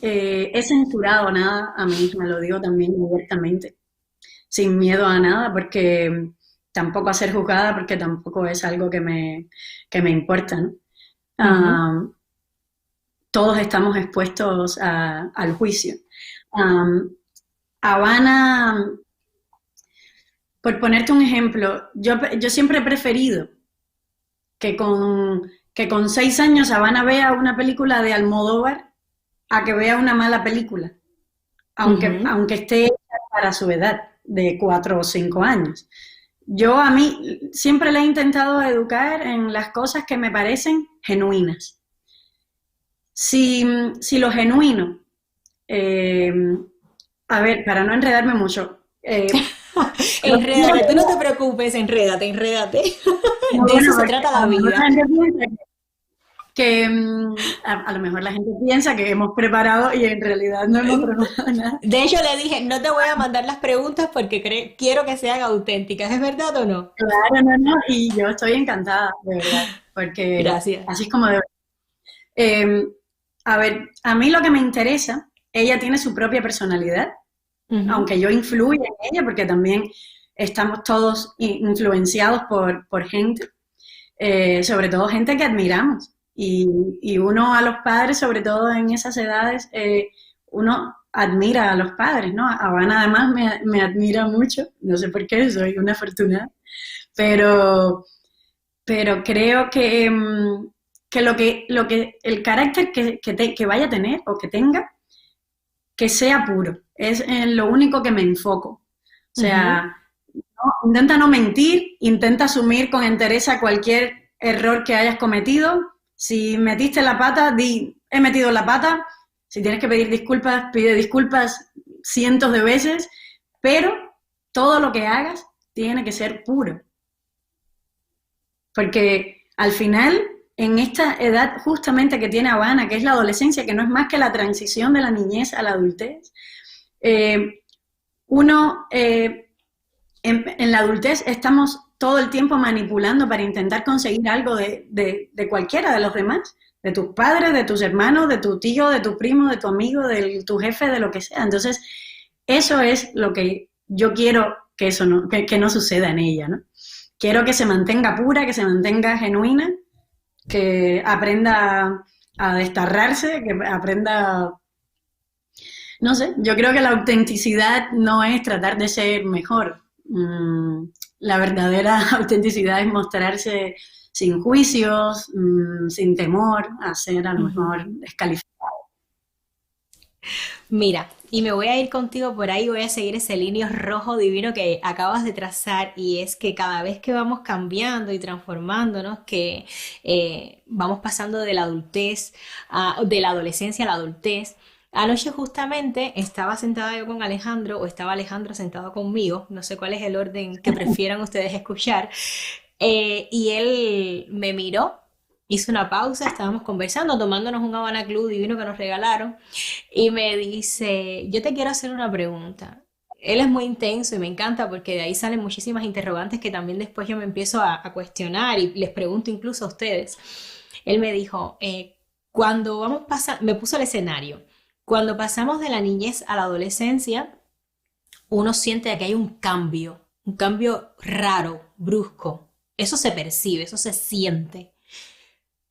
he censurado nada a mi hija, lo digo también abiertamente, sin miedo a nada, porque tampoco a ser juzgada, porque tampoco es algo que me importa, ¿no? Ujú. Ah, todos estamos expuestos al juicio. Um, Habana, por ponerte un ejemplo, yo siempre he preferido que con 6 años Habana vea una película de Almodóvar a que vea una mala película, Ujú. aunque esté hecha para su edad de 4 o 5 años. Yo a mí siempre le he intentado educar en las cosas que me parecen genuinas. Si lo genuino, eh, a ver, para no enredarme mucho, lo genuino Enrédate, tú no te preocupes, enrédate, enrédate. De bueno, eso se porque trata a la lo mejor la vida. gente piensa a lo mejor la gente piensa que hemos preparado y en realidad no hemos preparado nada. De hecho, le dije, no te voy a mandar las preguntas porque quiero que sean auténticas. ¿Es verdad o no? Claro, no, no, y yo estoy encantada, de verdad, porque Gracias. así es como debe. Eh, a ver, a mí lo que me interesa, ella tiene su propia personalidad, Ujú. aunque yo influya en ella, porque también estamos todos influenciados por gente, sobre todo gente que admiramos. Y uno a los padres, sobre todo en esas edades, uno admira a los padres, ¿no? Habana además me admira mucho, no sé por qué, soy una afortunada, pero, pero creo que lo que el carácter que vaya a tener o que tenga, que sea puro, es en lo único que me enfoco. O Ujú. sea, intenta no mentir, intenta asumir con entereza cualquier error que hayas cometido. Si metiste la pata, di, he metido la pata. Si tienes que pedir disculpas, pide disculpas cientos de veces, pero todo lo que hagas tiene que ser puro. Porque al final, en esta edad justamente que tiene Habana, que es la adolescencia, que no es más que la transición de la niñez a la adultez, eh, uno en la adultez estamos todo el tiempo manipulando para intentar conseguir algo de cualquiera de los demás, de tus padres, de tus hermanos, de tu tío, de tu primo, de tu amigo, de tu jefe, de lo que sea. Entonces, eso es lo que yo quiero que eso no, que no suceda en ella, ¿no? Quiero que se mantenga pura, que se mantenga genuina, que aprenda a destarrarse, que aprenda, no sé, yo creo que la autenticidad no es tratar de ser mejor. La verdadera autenticidad es mostrarse sin juicios, sin temor a ser a lo Ujú. mejor descalificado. Mira, y me voy a ir contigo por ahí, voy a seguir ese línea rojo divino que acabas de trazar y es que cada vez que vamos cambiando y transformándonos, que vamos pasando de la adultez, de la adolescencia a la adultez. Anoche justamente estaba sentada yo con Alejandro o estaba Alejandro sentado conmigo, no sé cuál es el orden que prefieran ustedes escuchar, y él me miró hice una pausa, estábamos conversando, tomándonos un Habana Club divino que nos regalaron, y me dice, yo te quiero hacer una pregunta. Él es muy intenso y me encanta porque de ahí salen muchísimas interrogantes que también después yo me empiezo a cuestionar y les pregunto incluso a ustedes. Él me dijo, cuando vamos pasando, me puso el escenario, cuando pasamos de la niñez a la adolescencia, uno siente que hay un cambio raro, brusco. Eso se percibe, eso se siente.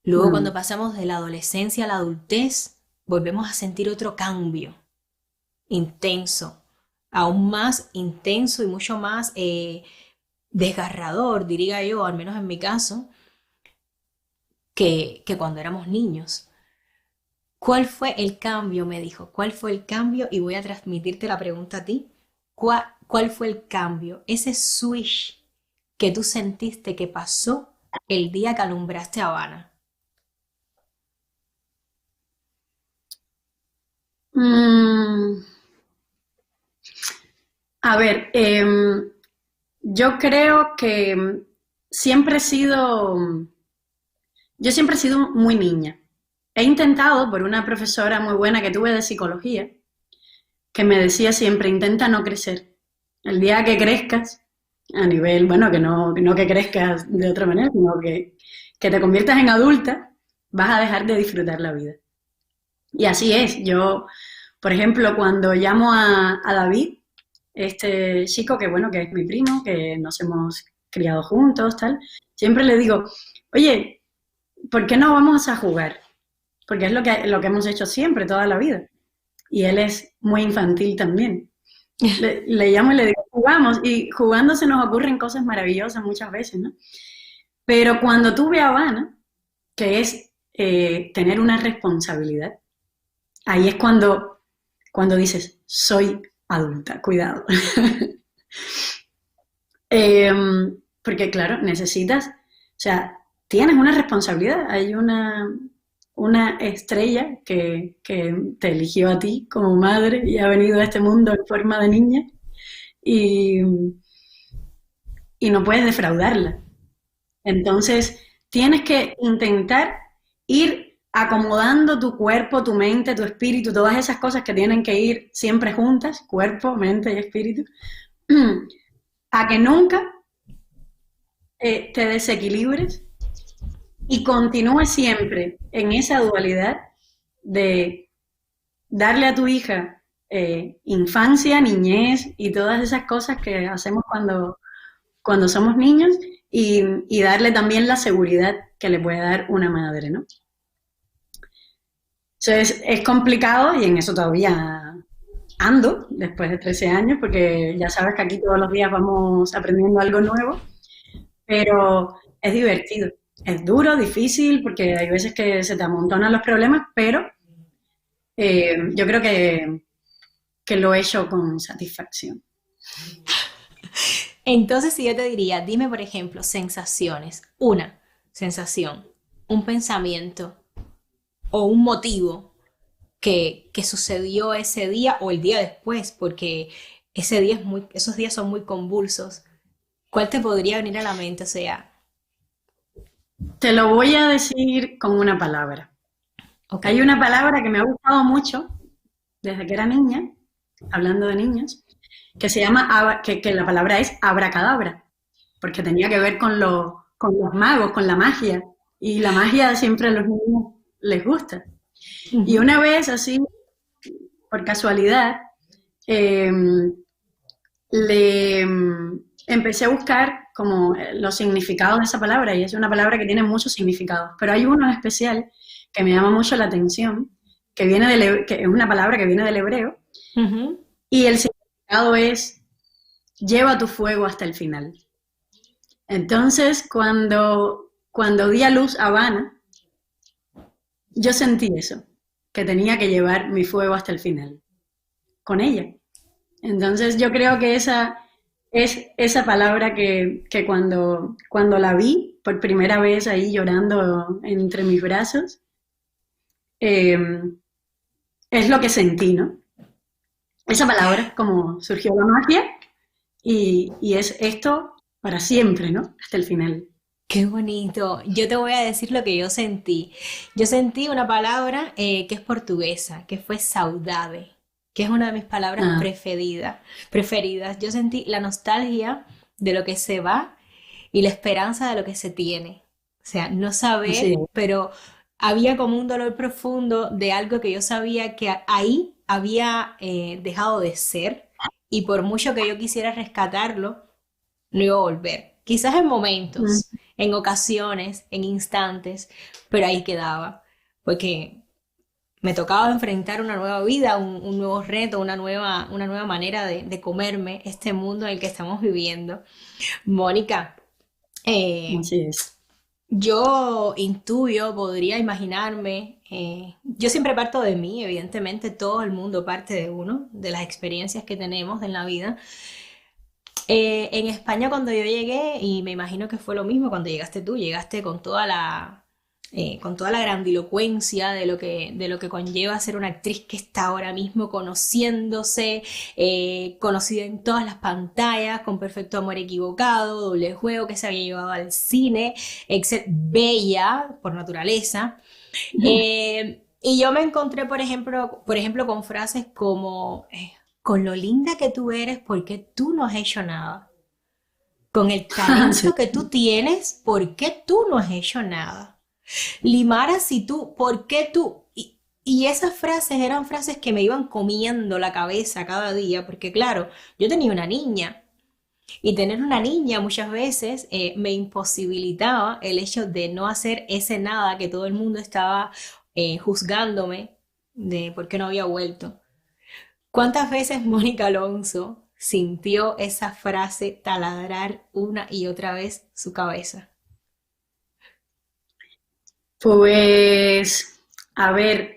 Luego, cuando Mm. pasamos de la adolescencia a la adultez, volvemos a sentir otro cambio intenso, aún más intenso y mucho más desgarrador, diría yo, al menos en mi caso, que cuando éramos niños. ¿Cuál fue el cambio? Me dijo. ¿Cuál fue el cambio? Y voy a transmitirte la pregunta a ti. ¿Cuál fue el cambio? Ese switch que tú sentiste que pasó el día que alumbraste Habana. Mm, a ver, yo creo que siempre he sido, yo siempre he sido muy niña. He intentado, por una profesora muy buena que tuve de psicología, que me decía siempre, intenta no crecer. El día que crezcas, a nivel, bueno, que no que crezcas de otra manera, sino que te conviertas en adulta, vas a dejar de disfrutar la vida. Y así es. Yo, por ejemplo, cuando llamo a David, este chico que, bueno, que es mi primo, que nos hemos criado juntos, tal, siempre le digo, oye, ¿por qué no vamos a jugar? Porque es lo que hemos hecho siempre, toda la vida. Y él es muy infantil también. Le llamo y le digo, jugamos, y jugando se nos ocurren cosas maravillosas muchas veces, ¿no? Pero cuando tuve a Habana, que es tener una responsabilidad, ahí es cuando dices, soy adulta, cuidado. Eh, porque claro, necesitas, o sea, tienes una responsabilidad, hay una estrella que te eligió a ti como madre y ha venido a este mundo en forma de niña y, y no puedes defraudarla. Entonces, tienes que intentar ir acomodando tu cuerpo, tu mente, tu espíritu, todas esas cosas que tienen que ir siempre juntas, cuerpo, mente y espíritu, a que nunca te desequilibres y continúes siempre en esa dualidad de darle a tu hija infancia, niñez y todas esas cosas que hacemos cuando somos niños y darle también la seguridad que le puede dar una madre, ¿no? Entonces es complicado y en eso todavía ando después de 13 años porque ya sabes que aquí todos los días vamos aprendiendo algo nuevo, pero es divertido. Es duro, difícil, porque hay veces que se te amontonan los problemas, pero yo creo que lo he hecho con satisfacción. Entonces, si yo te diría, dime por ejemplo, sensaciones. Una sensación, un pensamiento o un motivo que sucedió ese día o el día después, porque ese día esos días son muy convulsos. ¿Cuál te podría venir a la mente? O sea, Te lo voy a decir con una palabra. ok. Hay una palabra que me ha gustado mucho desde que era niña, hablando de niños, que se llama, que la palabra es abracadabra, porque tenía que ver con los magos, con la magia, y la magia siempre a los niños les gusta. Y Ujú. una vez, así, por casualidad, eh, le empecé a buscar como los significados de esa palabra, y es una palabra que tiene muchos significados, pero hay uno en especial que me llama mucho la atención, que es una palabra que viene del hebreo, Ujú. y el significado es lleva tu fuego hasta el final. Entonces, cuando di a luz a Habana, yo sentí eso, que tenía que llevar mi fuego hasta el final, con ella. Entonces, yo creo que esa es esa palabra que cuando la vi por primera vez ahí llorando entre mis brazos, eh, es lo que sentí, ¿no? Esa palabra, como surgió la magia, y es esto para siempre, ¿no? Hasta el final. Qué bonito. Yo te voy a decir lo que yo sentí. Yo sentí una palabra que es portuguesa, que fue saudade, que es una de mis palabras Ah, preferidas. Yo sentí la nostalgia de lo que se va y la esperanza de lo que se tiene. O sea, no sí. saber, pero había como un dolor profundo de algo que yo sabía que ahí había dejado de ser y por mucho que yo quisiera rescatarlo, no iba a volver. Quizás en Mm, momentos, en ocasiones, en instantes, pero ahí quedaba, porque me tocaba enfrentar una nueva vida, un nuevo reto, una nueva manera de comerme este mundo en el que estamos viviendo. Mónica, eh, así es. yo intuyo, podría imaginarme, yo siempre parto de mí, evidentemente todo el mundo parte de uno, de las experiencias que tenemos en la vida. En España cuando yo llegué, y me imagino que fue lo mismo cuando llegaste tú, llegaste con toda la grandilocuencia de lo que conlleva ser una actriz que está ahora mismo conociéndose, conocida en todas las pantallas, con Perfecto Amor Equivocado, Doble Juego que se había llevado al cine, bella por naturaleza. Y yo me encontré, por ejemplo, con frases como, con lo linda que tú eres, ¿por qué tú no has hecho nada? Con el Sí. talento que tú tienes, ¿por qué tú no has hecho nada? Limara, si tú, ¿por qué tú? Y esas frases eran frases que me iban comiendo la cabeza cada día, porque claro, yo tenía una niña y tener una niña muchas veces me imposibilitaba el hecho de no hacer ese nada que todo el mundo estaba juzgándome de por qué no había vuelto. ¿Cuántas veces Mónica Alonso sintió esa frase taladrar una y otra vez su cabeza? Pues, a ver,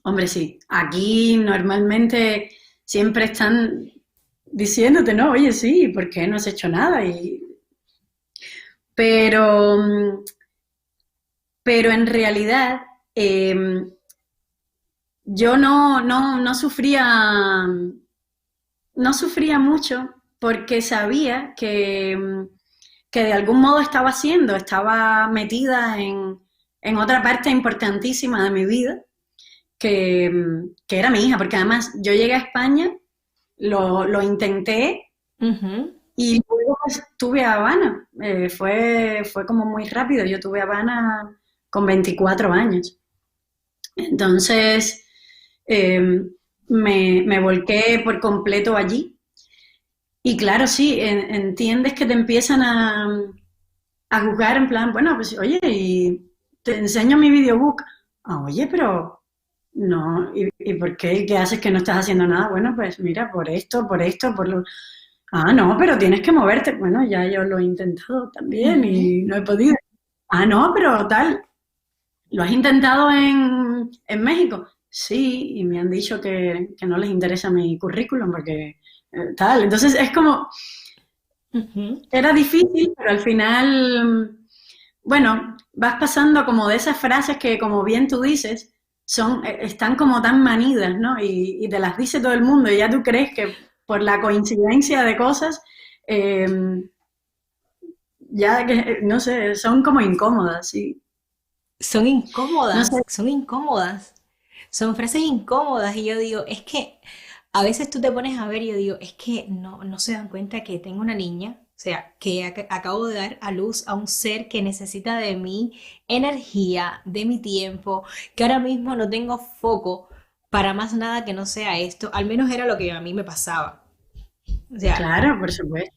hombre, sí, aquí normalmente siempre están diciéndote, no, oye, sí, ¿por qué no has hecho nada? Pero, pero en realidad yo no sufría mucho porque sabía que de algún modo estaba metida en otra parte importantísima de mi vida, que era mi hija, porque además yo llegué a España, lo intenté Ujú. y luego tuve a Habana. Fue como muy rápido, yo tuve a Habana con 24 años. Entonces eh, me volqué por completo allí. Y claro, sí, entiendes que te empiezan a juzgar en plan, bueno, pues oye, y te enseño mi videobook. Ah, oye, pero no, ¿y por qué? ¿Qué haces que no estás haciendo nada? Bueno, pues mira, por esto, por lo... Ah, no, pero tienes que moverte. Bueno, ya yo lo he intentado también Ujú. y no he podido. Ah, no, pero tal, ¿lo has intentado en México? Sí, y me han dicho que no les interesa mi currículum porque tal. Entonces es como, Ujú. era difícil, pero al final, bueno, vas pasando como de esas frases que, como bien tú dices, están como tan manidas, ¿no? Y te las dice todo el mundo y ya tú crees que por la coincidencia de cosas, eh, ya que, no sé, son como incómodas, sí. No sé, Son incómodas, son frases incómodas y yo digo, es que a veces tú te pones a ver y yo digo, es que no se dan cuenta que tengo una niña, o sea, que acabo de dar a luz a un ser que necesita de mi energía, de mi tiempo, que ahora mismo no tengo foco para más nada que no sea esto, al menos era lo que a mí me pasaba. O sea, claro, por supuesto.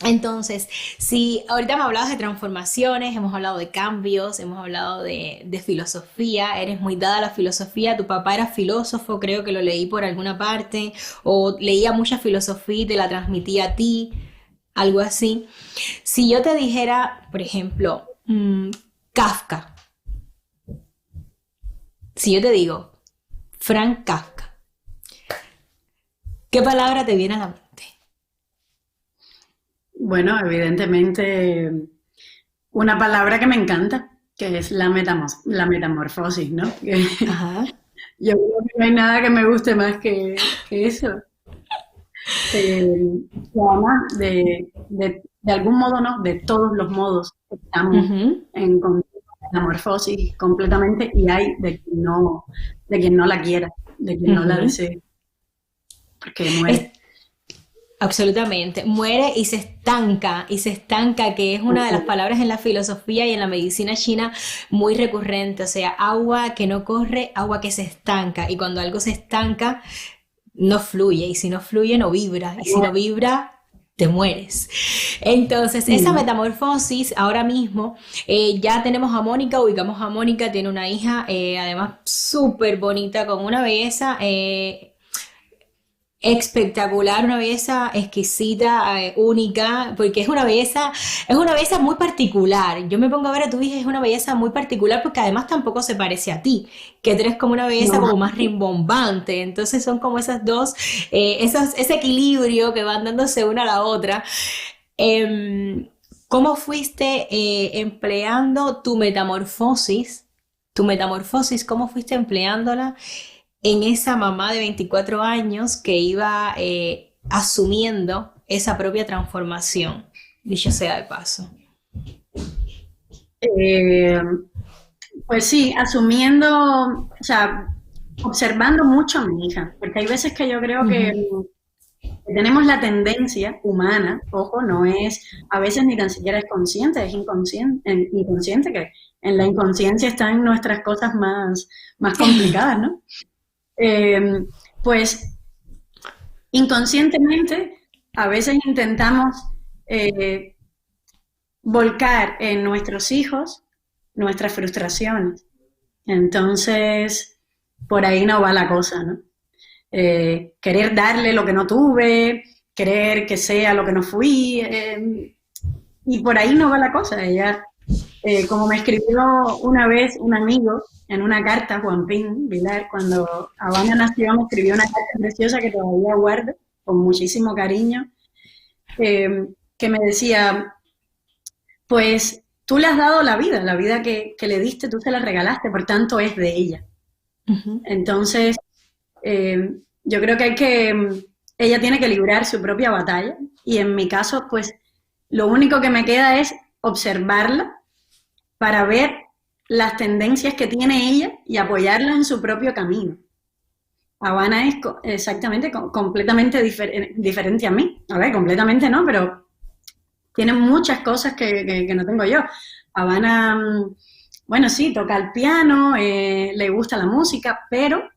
entonces, si ahorita me hablabas de transformaciones, hemos hablado de cambios, hemos hablado de filosofía, eres muy dada a la filosofía, tu papá era filósofo, creo que lo leí por alguna parte, o leía mucha filosofía y te la transmitía a ti, algo así. Si yo te dijera, por ejemplo, Kafka, si yo te digo Frank Kafka, ¿qué palabra te viene a la mente? Bueno, evidentemente, una palabra que me encanta, que es la metamorfosis, ¿no? Que Ajá. yo creo que no hay nada que me guste más que eso. Y además de algún modo no, de todos los modos estamos en metamorfosis completamente, y hay de quien no la quiera, de quien no la desee, porque muere. Absolutamente, muere y se estanca, que es una de las palabras en la filosofía y en la medicina china muy recurrente, o sea, agua que no corre, agua que se estanca, y cuando algo se estanca, no fluye, y si no fluye, no vibra, y si no vibra, te mueres. Entonces, esa metamorfosis, ahora mismo, ya tenemos a Mónica, ubicamos a Mónica, tiene una hija, además súper bonita, con una belleza espectacular, una belleza exquisita, única, porque es una belleza muy particular. Yo me pongo a ver a tu hija, es una belleza muy particular porque además tampoco se parece a ti, que tú eres como una belleza como más rimbombante. Entonces son como esas dos, ese equilibrio que van dándose una a la otra. ¿Cómo fuiste empleando tu metamorfosis? ¿Cómo fuiste empleándola en esa mamá de 24 años que iba asumiendo esa propia transformación, dicho sea de paso? Pues sí, asumiendo, o sea, observando mucho a mi hija, porque hay veces que yo creo que tenemos la tendencia humana, ojo, no es, a veces ni tan siquiera es consciente, es inconsciente, que en la inconsciencia están nuestras cosas más complicadas, ¿no? Pues inconscientemente a veces intentamos volcar en nuestros hijos nuestras frustraciones. Entonces, por ahí no va la cosa, ¿no? Querer darle lo que no tuve, querer que sea lo que no fui, y por ahí no va la cosa. Ella, como me escribió una vez un amigo en una carta, Juan Pin Vilar, cuando Habana nació, me escribió una carta preciosa que todavía guardo con muchísimo cariño, que me decía, pues tú le has dado la vida que le diste, tú se la regalaste, por tanto es de ella. Entonces, yo creo que ella tiene que librar su propia batalla, y en mi caso, pues lo único que me queda es observarla para ver las tendencias que tiene ella y apoyarla en su propio camino. Habana es exactamente, completamente diferente a mí. A ver, completamente no, pero tiene muchas cosas que no tengo yo. Habana, bueno, sí, toca el piano, le gusta la música, pero a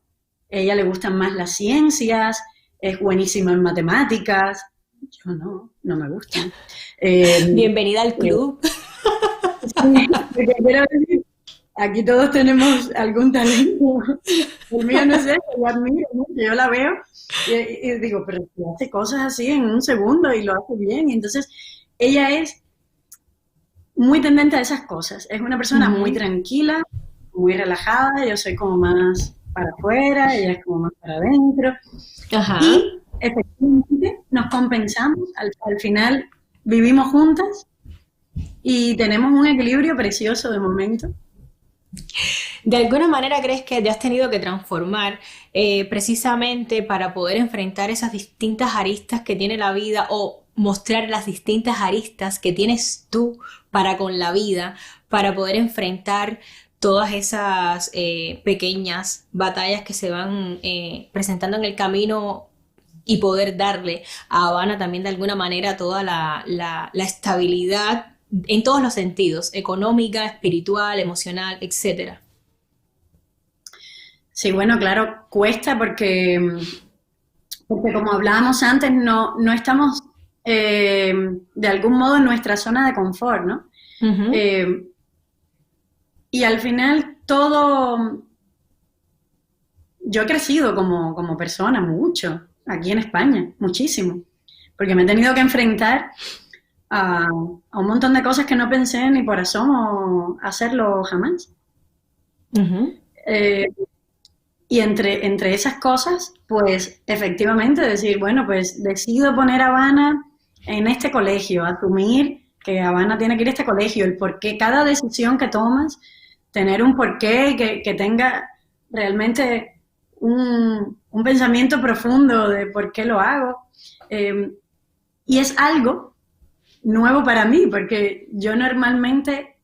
ella le gustan más las ciencias, es buenísima en matemáticas. Yo no me gustan. Bienvenida al club. Sí, porque quiero decir, aquí todos tenemos algún talento. El mío no sé, yo admiro mucho, yo la veo y digo, pero si hace cosas así en un segundo y lo hace bien. Y entonces ella es muy tendente a esas cosas. Es una persona muy tranquila, muy relajada. Yo soy como más para afuera, ella es como más para adentro. Y efectivamente nos compensamos. Al final vivimos juntas y tenemos un equilibrio precioso de momento. ¿De alguna manera crees que te has tenido que transformar precisamente para poder enfrentar esas distintas aristas que tiene la vida, o mostrar las distintas aristas que tienes tú para con la vida, para poder enfrentar todas esas pequeñas batallas que se van presentando en el camino, y poder darle a Habana también de alguna manera toda la estabilidad en todos los sentidos, económica, espiritual, emocional, etcétera? Sí, bueno, claro, cuesta porque como hablábamos antes, no estamos de algún modo en nuestra zona de confort, ¿no? Y al final todo, yo he crecido como persona mucho, aquí en España, muchísimo, porque me he tenido que enfrentar a un montón de cosas que no pensé ni por asomo hacerlo jamás. Y entre esas cosas, pues efectivamente decir, bueno, pues decido poner a Habana en este colegio, asumir que Habana tiene que ir a este colegio, el porqué, cada decisión que tomas, tener un porqué y que tenga realmente un pensamiento profundo de por qué lo hago. Y es algo nuevo para mí, porque yo normalmente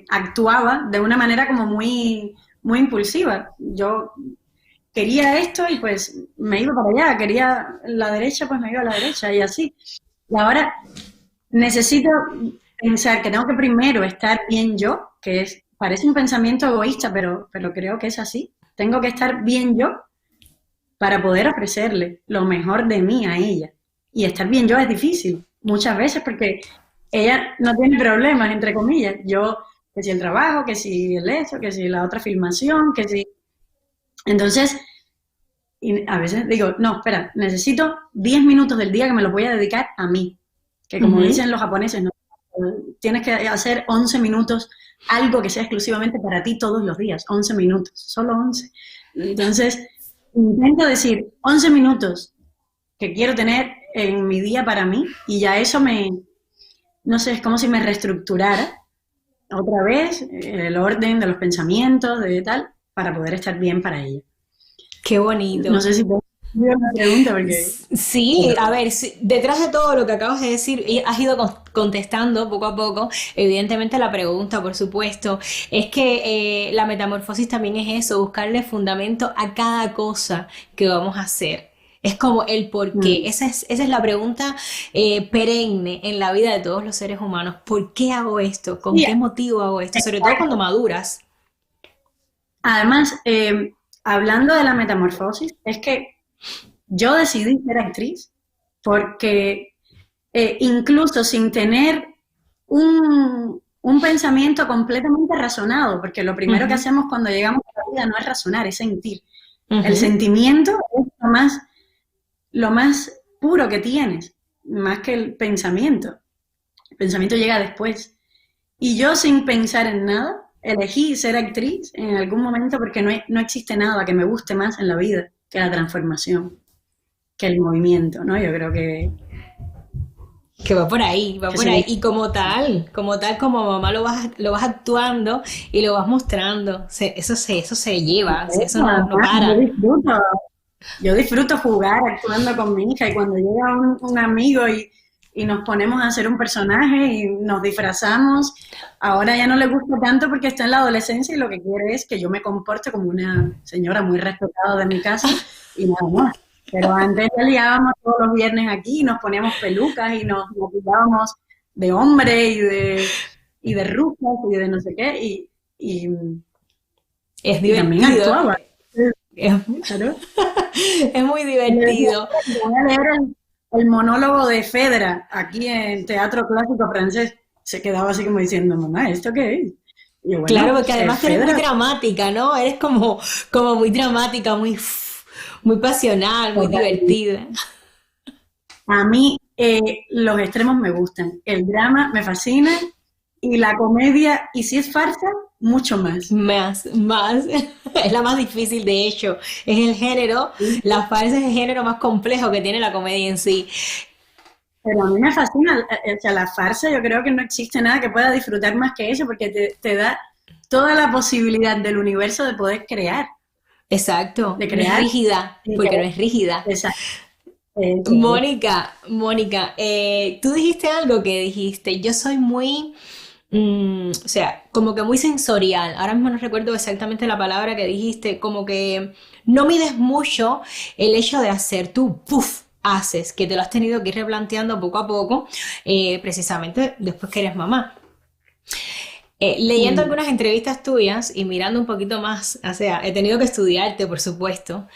actuaba de una manera como muy, muy impulsiva. Yo quería esto y pues me iba para allá, quería la derecha, pues me iba a la derecha y así. Y ahora necesito pensar que tengo que primero estar bien yo, parece un pensamiento egoísta, pero creo que es así. Tengo que estar bien yo para poder ofrecerle lo mejor de mí a ella. Y estar bien yo es difícil, muchas veces, porque ella no tiene problemas, entre comillas. Yo, que si el trabajo, que si el eso, que si la otra filmación, que si... Entonces, y a veces digo, no, espera, necesito 10 minutos del día que me los voy a dedicar a mí. Que como dicen los japoneses, ¿no? Tienes que hacer 11 minutos, algo que sea exclusivamente para ti todos los días, 11 minutos, solo 11. Entonces, intento decir 11 minutos que quiero tener en mi día para mí y ya eso no sé, es como si me reestructurara otra vez el orden de los pensamientos, de tal, para poder estar bien para ella. Qué bonito. No sé si te una pregunta porque... Sí, a ver, detrás de todo lo que acabas de decir, has ido contestando poco a poco, evidentemente la pregunta, por supuesto, es que la metamorfosis también es eso, buscarle fundamento a cada cosa que vamos a hacer. Es como el por qué. Esa es la pregunta perenne en la vida de todos los seres humanos. ¿Por qué hago esto? ¿Con qué motivo hago esto? Sobre todo cuando maduras. Además, hablando de la metamorfosis, es que yo decidí ser actriz porque incluso sin tener un pensamiento completamente razonado, porque lo primero que hacemos cuando llegamos a la vida no es razonar, es sentir. El sentimiento es lo más puro que tienes, más que el pensamiento. El pensamiento llega después. Y yo sin pensar en nada, elegí ser actriz en algún momento porque no existe nada que me guste más en la vida que la transformación, que el movimiento, ¿no? Yo creo que va por ahí, va por ahí. Y como mamá lo vas actuando y lo vas mostrando. Eso se lleva, eso no para. Yo disfruto jugar actuando con mi hija y cuando llega un amigo y nos ponemos a hacer un personaje y nos disfrazamos, ahora ya no le gusta tanto porque está en la adolescencia y lo que quiere es que yo me comporte como una señora muy respetada de mi casa y nada más. Pero antes ya liábamos todos los viernes aquí y nos poníamos pelucas y nos maquillábamos de hombre y de rusas y de no sé qué y es divertido. También actuaba. Claro. Es muy divertido. Voy a leer el monólogo de Fedra aquí en Teatro Clásico Francés. Se quedaba así como diciendo, mamá, ¿esto qué es? Y bueno, claro, porque además eres muy dramática, ¿no? Eres como muy dramática, muy pasional, muy divertida. A mí los extremos me gustan. El drama me fascina y la comedia, y si es farsa, mucho más. Más. Es la más difícil, de hecho. Es el género, la farsa es el género más complejo que tiene la comedia en sí. Pero a mí me fascina, o sea, la farsa yo creo que no existe nada que pueda disfrutar más que eso, porque te da toda la posibilidad del universo de poder crear. Exacto, de crear. No es rígida, porque no es rígida. Exacto. Mónica, tú dijiste algo que dijiste, yo soy muy... o sea, como que muy sensorial. Ahora mismo no recuerdo exactamente la palabra que dijiste, como que no mides mucho el hecho de hacer, tú, haces, que te lo has tenido que ir replanteando poco a poco, precisamente después que eres mamá. Leyendo algunas entrevistas tuyas y mirando un poquito más, o sea, he tenido que estudiarte, por supuesto.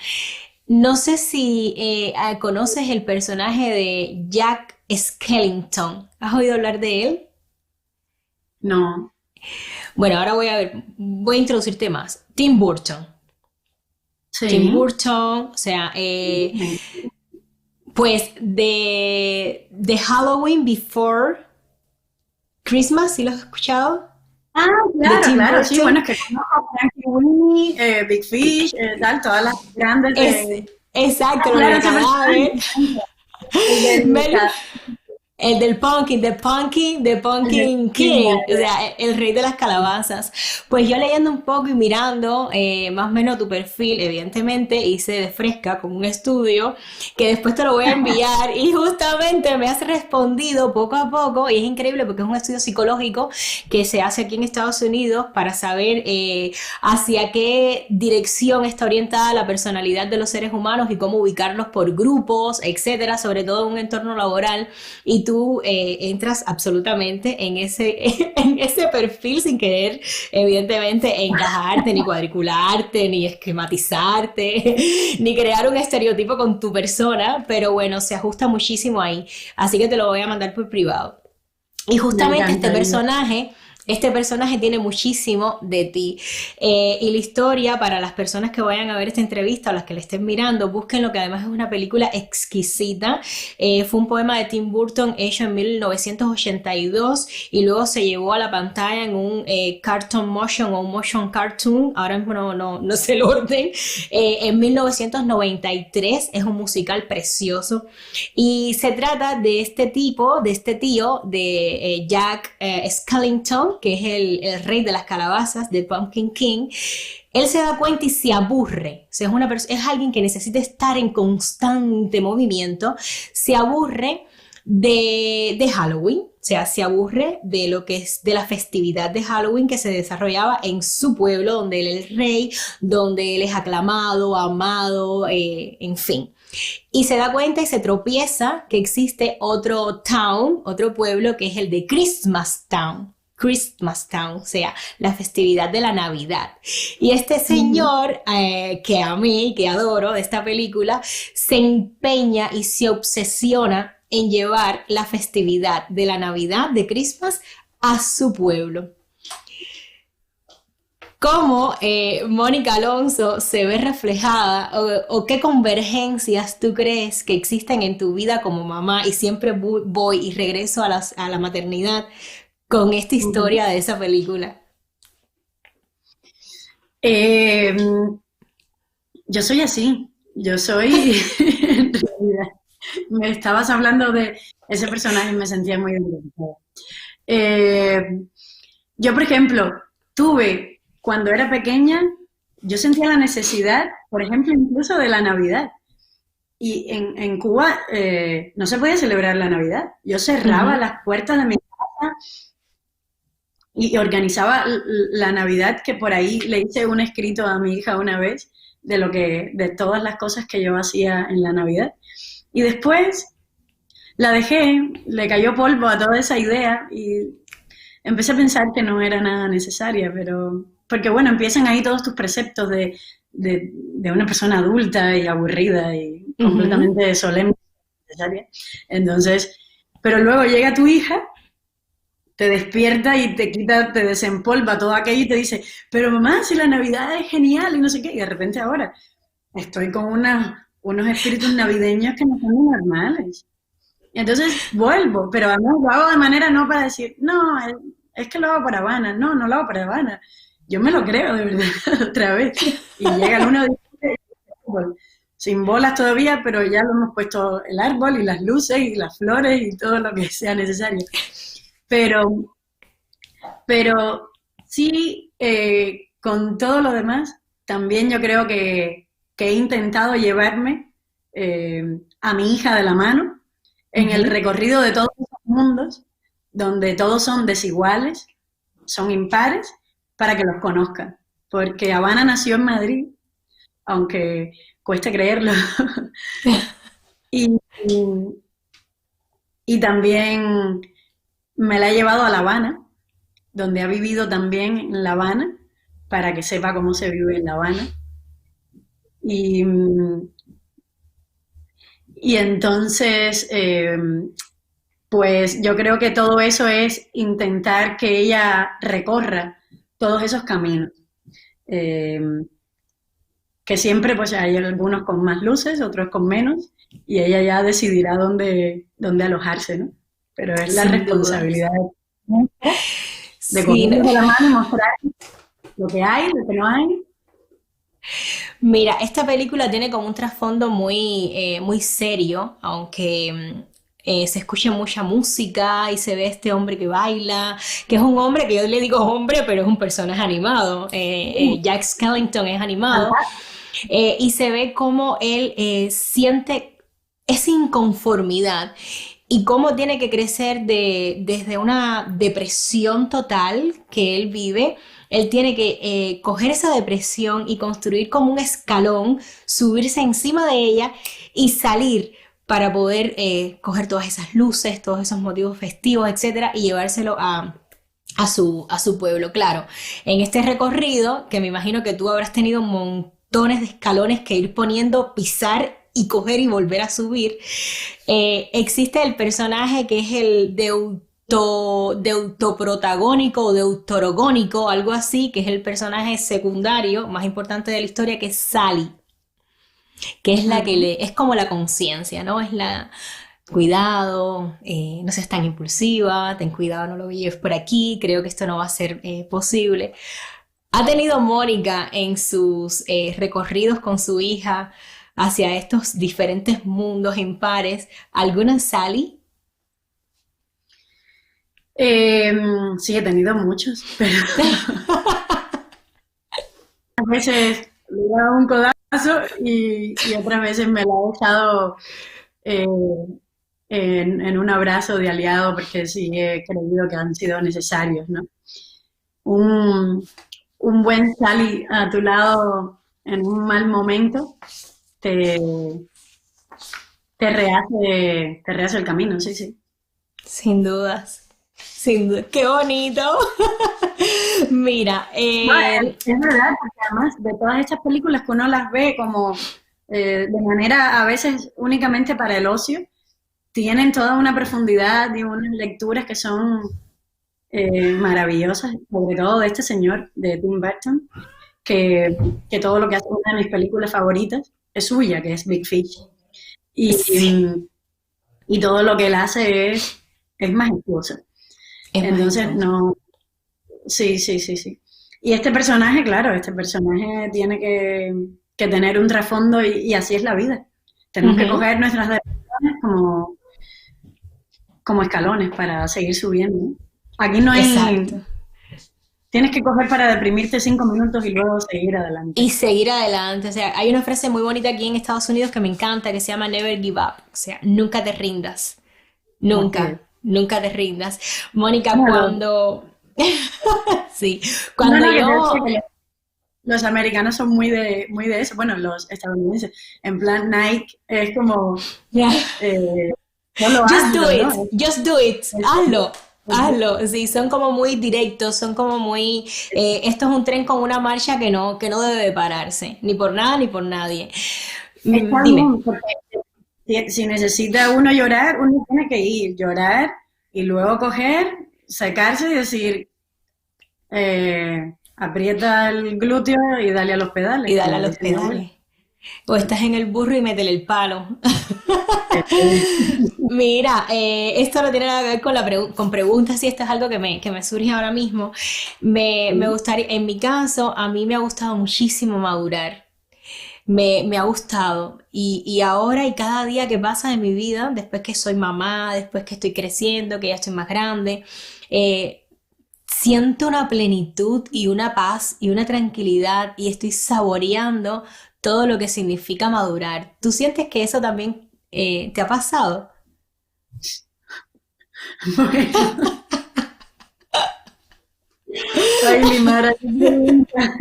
No sé si conoces el personaje de Jack Skellington. ¿Has oído hablar de él? No. Bueno, ahora voy a introducirte más. Tim Burton. Sí. Tim Burton, o sea, pues de Halloween Before Christmas, ¿sí lo has escuchado? Ah, claro, sí, bueno, es que conozco a Frankie Winnie, Big Fish, tal, todas las grandes exacto, lo claro, de cadáver. El del pumpkin, the El de pumpkin sí, king, o sea, el rey de las calabazas. Pues yo leyendo un poco y mirando más o menos tu perfil, evidentemente hice de fresca con un estudio que después te lo voy a enviar y justamente me has respondido poco a poco y es increíble porque es un estudio psicológico que se hace aquí en Estados Unidos para saber hacia qué dirección está orientada la personalidad de los seres humanos y cómo ubicarlos por grupos, etcétera, sobre todo en un entorno laboral y tú entras absolutamente en ese perfil sin querer, evidentemente, encajarte, ni cuadricularte, ni esquematizarte, ni crear un estereotipo con tu persona, pero bueno, se ajusta muchísimo ahí. Así que te lo voy a mandar por privado. Y me justamente encanta. este personaje tiene muchísimo de ti. Y la historia, para las personas que vayan a ver esta entrevista o las que la estén mirando, busquen lo que además es una película exquisita. Fue un poema de Tim Burton hecho en 1982 y luego se llevó a la pantalla en un cartoon motion o un motion cartoon, ahora mismo no sé el orden, en 1993. Es un musical precioso y se trata de este tipo, de este tío, de Jack Skellington, que es el rey de las calabazas, de Pumpkin King. Él se da cuenta y se aburre. O sea, es alguien que necesita estar en constante movimiento. Se aburre de Halloween, o sea, se aburre de lo que es de la festividad de Halloween que se desarrollaba en su pueblo, donde él es el rey, donde él es aclamado, amado, en fin. Y se da cuenta y se tropieza que existe otro town, otro pueblo que es el de Christmas Town. Christmas Town, o sea, la festividad de la Navidad. Y este Ujú. señor, que a mí, que adoro de esta película, se empeña y se obsesiona en llevar la festividad de la Navidad, de Christmas, a su pueblo. ¿Cómo Mónica Alonso se ve reflejada o qué convergencias tú crees que existen en tu vida como mamá y siempre voy y regreso a la maternidad con esta Ujú. historia de esa película? Eh, yo soy así, yo soy, en realidad, me estabas hablando de ese personaje y me sentía muy identificada. Eh, yo, por ejemplo, tuve, cuando era pequeña, yo sentía la necesidad, por ejemplo, incluso de la Navidad. Y en Cuba no se podía celebrar la Navidad. Yo cerraba Ujú. las puertas de mi casa y organizaba la Navidad, que por ahí le hice un escrito a mi hija una vez de todas las cosas que yo hacía en la Navidad. Y después la dejé, le cayó polvo a toda esa idea y empecé a pensar que no era nada necesaria, pero porque bueno, empiezan ahí todos tus preceptos de una persona adulta y aburrida y Ujú. completamente solemne, necesaria. Entonces, pero luego llega tu hija, te despierta y te quita, te desempolva todo aquello y te dice, pero mamá, si la Navidad es genial y no sé qué, y de repente ahora estoy con unos espíritus navideños que no son normales. Y entonces vuelvo, pero además lo hago de manera no para decir, no, es que lo hago para Habana, no, no lo hago para Habana. Yo me lo creo de verdad otra vez. Y llega el 1 de diciembre, bueno, sin bolas todavía, pero ya lo hemos puesto el árbol y las luces y las flores y todo lo que sea necesario. Pero, pero sí, con todo lo demás, también yo creo que he intentado llevarme a mi hija de la mano en el Ujú. recorrido de todos esos mundos, donde todos son desiguales, son impares, para que los conozcan. Porque Habana nació en Madrid, aunque cueste creerlo, y, y también me la he llevado a La Habana, donde ha vivido también en La Habana, para que sepa cómo se vive en La Habana. Y, y entonces, pues yo creo que todo eso es intentar que ella recorra todos esos caminos. Eh, que siempre pues hay algunos con más luces, otros con menos, y ella ya decidirá dónde alojarse, ¿no? Pero es la Sin dudas. responsabilidad de Sí, no. cogerlos de la mano y mostrar lo que hay, lo que no hay. Mira, esta película tiene como un trasfondo muy serio, aunque se escucha mucha música y se ve este hombre que baila, que es un hombre que yo le digo hombre, pero es un personaje animado. Jack Skellington es animado. Y se ve cómo él siente esa inconformidad y cómo tiene que crecer desde una depresión total que él vive. Él tiene que coger esa depresión y construir como un escalón, subirse encima de ella y salir para poder coger todas esas luces, todos esos motivos festivos, etcétera, y llevárselo a su pueblo. Claro, en este recorrido, que me imagino que tú habrás tenido montones de escalones que ir poniendo, pisar y coger y volver a subir, existe el personaje que es el deutoprotagónico o deutorogónico, algo así, que es el personaje secundario más importante de la historia, que es Sally, que es la que es como la conciencia, ¿no? Es la, cuidado, no seas tan impulsiva, ten cuidado, no lo lleves por aquí, creo que esto no va a ser posible. ¿Ha tenido Mónica en sus recorridos con su hija hacia estos diferentes mundos impares alguna Sally? Sí, he tenido muchos, pero a veces le he dado un codazo y otras veces me la he echado eh, en un abrazo de aliado porque sí he creído que han sido necesarios, ¿no? Un, un buen Sally a tu lado en un mal momento te, te rehace el camino, sí, sí. Sin dudas, sin duda. ¡Qué bonito! Mira, No, es verdad, porque además de todas estas películas que uno las ve como de manera a veces únicamente para el ocio, tienen toda una profundidad y unas lecturas que son maravillosas, sobre todo de este señor, de Tim Burton, que todo lo que hace una de mis películas favoritas es suya, que es Big Fish. Y, sí, y todo lo que él hace es majestuoso. es Entonces, majestuoso. no, sí, sí, sí, sí. Y este personaje, claro, este personaje tiene que tener un trasfondo y así es la vida. Tenemos que Ujú, coger nuestras decisiones como escalones para seguir subiendo, ¿no? Aquí no hay, exacto. tienes que coger para deprimirte 5 minutos y luego seguir adelante. Y seguir adelante. O sea, hay una frase muy bonita aquí en Estados Unidos que me encanta, que se llama Never give up. O sea, nunca te rindas. Así es. Nunca, nunca te rindas. Mónica, Bueno, cuando... Sí, no, cuando no, que te decía yo... que los americanos son muy de eso, bueno, los estadounidenses, en plan Nike es como, eh, solo Just do hazlo, it, ¿no? just do it, hazlo, Es- hazlo. Sí, son como muy directos, son como muy... esto es un tren con una marcha que no debe de pararse, ni por nada ni por nadie. Está Dime. bien, porque si necesita uno llorar, uno tiene que ir, llorar y luego coger, secarse y decir, aprieta el glúteo y dale a los Y pedales, dale a como los dice mi abuela. pedales. O estás en el burro y métele el palo. Eh, Mira, esto no tiene nada que ver con, con preguntas, y esto es algo que me surge ahora mismo. Me gustaría, en mi caso, a mí me ha gustado muchísimo madurar. Me ha gustado. Y ahora y cada día que pasa en mi vida, después que soy mamá, después que estoy creciendo, que ya estoy más grande, eh, siento una plenitud y una paz y una tranquilidad y estoy saboreando todo lo que significa madurar. ¿Tú sientes que eso también te ha pasado? bueno, ay, Limara, qué pregunta.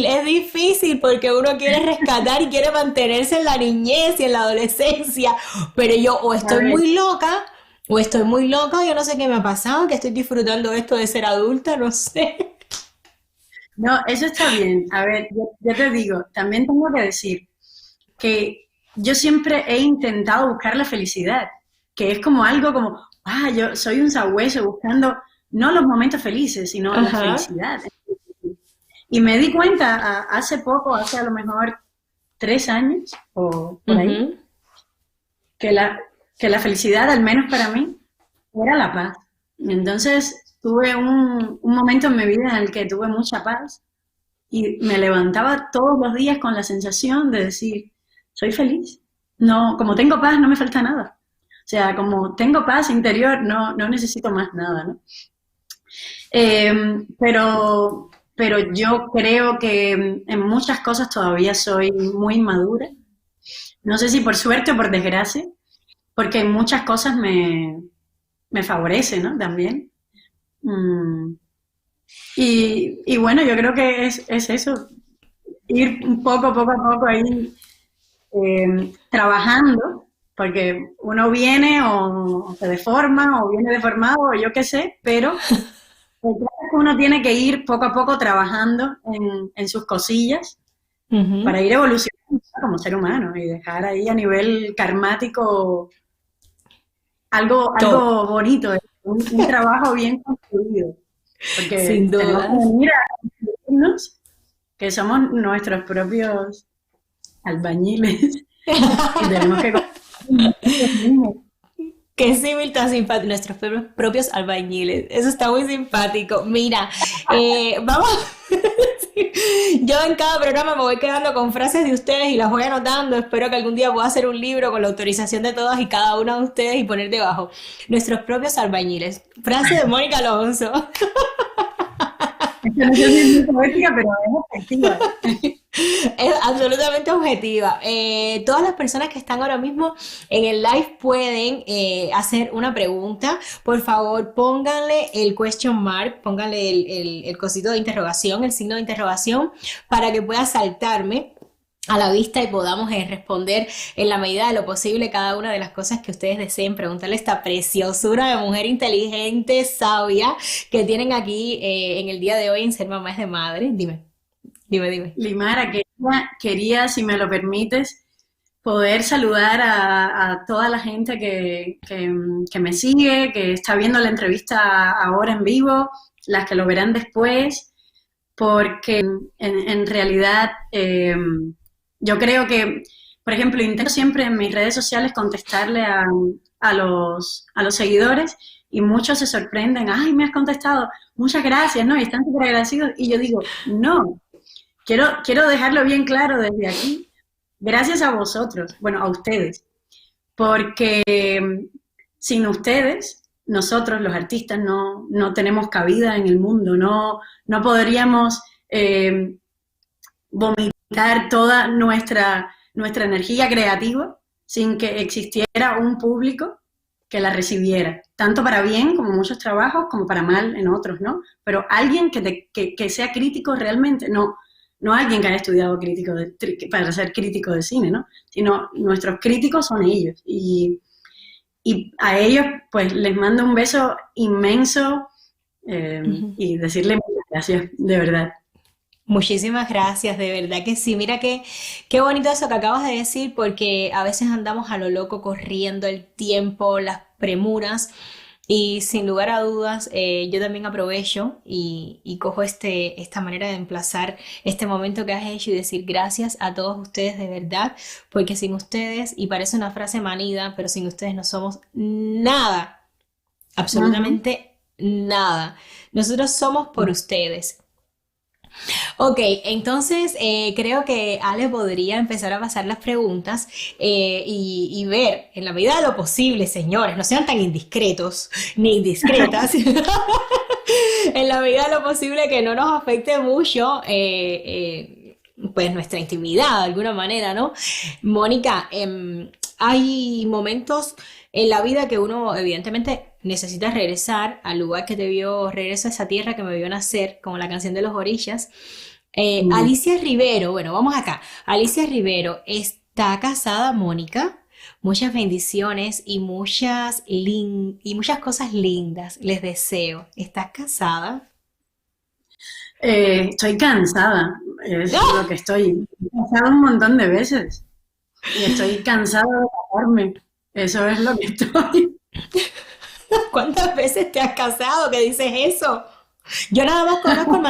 Es difícil porque uno quiere rescatar y quiere mantenerse en la niñez y en la adolescencia, pero yo o A estoy ver, muy loca o estoy muy loca, yo no sé qué me ha pasado, que estoy disfrutando esto de ser adulta, no sé. no, eso está bien. A ver, yo te digo, también tengo que decir que yo siempre he intentado buscar la felicidad, que es como algo como, yo soy un sabueso buscando no los momentos felices, sino la Ajá. felicidad. Y me di cuenta hace poco, hace a lo mejor 3 años o por ahí, Ujú. que que la felicidad, al menos para mí, era la paz. Y entonces tuve un momento en mi vida en el que tuve mucha paz y me levantaba todos los días con la sensación de decir, soy feliz. no, como tengo paz, no me falta nada. O sea, como tengo paz interior, no necesito más nada, ¿no? Pero yo creo que en muchas cosas todavía soy muy madura. No sé si por suerte o por desgracia, porque en muchas cosas me favorece, ¿no? También. Mm, y bueno, yo creo que es eso, ir un poco a poco ahí trabajando, porque uno viene o se deforma o viene deformado o yo qué sé, pero el caso es que uno tiene que ir poco a poco trabajando en sus cosillas Ujú. para ir evolucionando como ser humano y dejar ahí a nivel karmático Todo, algo bonito, un trabajo bien construido, sin porque tenemos que dudas. venir a decirnos que somos nuestros propios albañiles y tenemos que construir nosotros mismos. Qué símil tan simpático, nuestros propios albañiles. Eso está muy simpático. Mira, vamos. Yo en cada programa me voy quedando con frases de ustedes y las voy anotando. Espero que algún día pueda hacer un libro con la autorización de todas y cada una de ustedes y poner debajo nuestros propios albañiles. Frase de Mónica Alonso. Esto no sé si es muy poética, pero es efectiva. Es absolutamente objetiva. Todas las personas que están ahora mismo en el live pueden hacer una pregunta. Por favor, pónganle el question mark, pónganle el cosito de interrogación, el signo de interrogación, para que pueda saltarme a la vista y podamos responder en la medida de lo posible cada una de las cosas que ustedes deseen preguntarle a esta preciosura de mujer inteligente, sabia, que tienen aquí en el día de hoy en Ser Mamá es de Madre. Dime, dime, dime. Limara, quería, si me lo permites, poder saludar a toda la gente que me sigue, que está viendo la entrevista ahora en vivo, las que lo verán después, porque en realidad yo creo que, por ejemplo, intento siempre en mis redes sociales contestarle a los seguidores y muchos se sorprenden, ay, me has contestado, muchas gracias, ¿no? Y están súper agradecidos y yo digo, no, quiero dejarlo bien claro desde aquí, gracias a vosotros, bueno, a ustedes, porque sin ustedes, nosotros los artistas no tenemos cabida en el mundo, no podríamos vomitar toda nuestra energía creativa sin que existiera un público que la recibiera, tanto para bien como muchos trabajos, como para mal en otros, ¿no? Pero alguien que sea crítico realmente, no alguien que haya estudiado para ser crítico de cine, ¿no? Sino nuestros críticos son ellos. Y a ellos, pues, les mando un beso inmenso y decirles muchas gracias, de verdad. Muchísimas gracias, de verdad que sí. Mira qué bonito eso que acabas de decir, porque a veces andamos a lo loco corriendo el tiempo, las premuras, y sin lugar a dudas, yo también aprovecho y cojo esta manera de emplazar este momento que has hecho y decir gracias a todos ustedes de verdad, porque sin ustedes, y parece una frase manida, pero sin ustedes no somos nada, Uh -huh. absolutamente nada. Nosotros somos por ustedes. Ok, entonces creo que Ale podría empezar a pasar las preguntas y ver, en la medida de lo posible, señores, no sean tan indiscretos ni indiscretas, en la medida de lo posible que no nos afecte mucho pues nuestra intimidad de alguna manera, ¿no? Mónica, hay momentos en la vida que uno evidentemente necesita regresar al lugar que te vio, regreso a esa tierra que me vio nacer, como la canción de los orillas. Mm. Alicia Rivero, bueno, vamos acá. Alicia Rivero, ¿está casada, Mónica? Muchas bendiciones y y muchas cosas lindas les deseo. ¿Estás casada? Estoy cansada, es lo ¡Ah! que estoy. He cansado un montón de veces y estoy cansada de casarme. Eso es lo que estoy. ¿Cuántas veces te has casado que dices eso? Yo nada más conozco el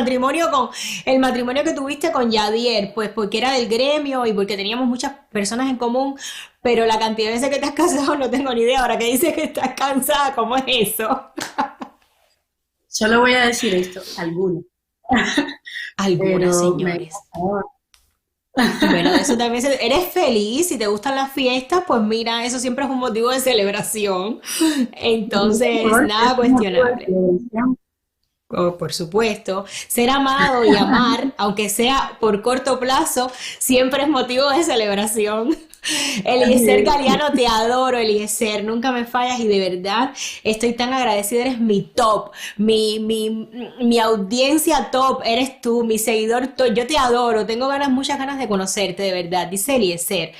matrimonio que tuviste con Yadier, pues porque era del gremio y porque teníamos muchas personas en común, pero la cantidad de veces que te has casado no tengo ni idea. Ahora que dices que estás cansada, ¿cómo es eso? Solo voy a decir esto, algunas. Algunas, Pero me he señores. casado, Bueno, de eso también eres feliz, si te gustan las fiestas, pues mira, eso siempre es un motivo de celebración. Entonces, Por nada es un motivo de cuestionable. celebración. Oh, por supuesto, ser amado y amar, aunque sea por corto plazo, siempre es motivo de celebración. Así Eliezer es. Galeano, te adoro, Eliezer, nunca me fallas y de verdad estoy tan agradecida, eres mi top, mi audiencia top, eres tú, mi seguidor top, yo te adoro, tengo ganas, muchas ganas de conocerte, de verdad, dice Eliezer.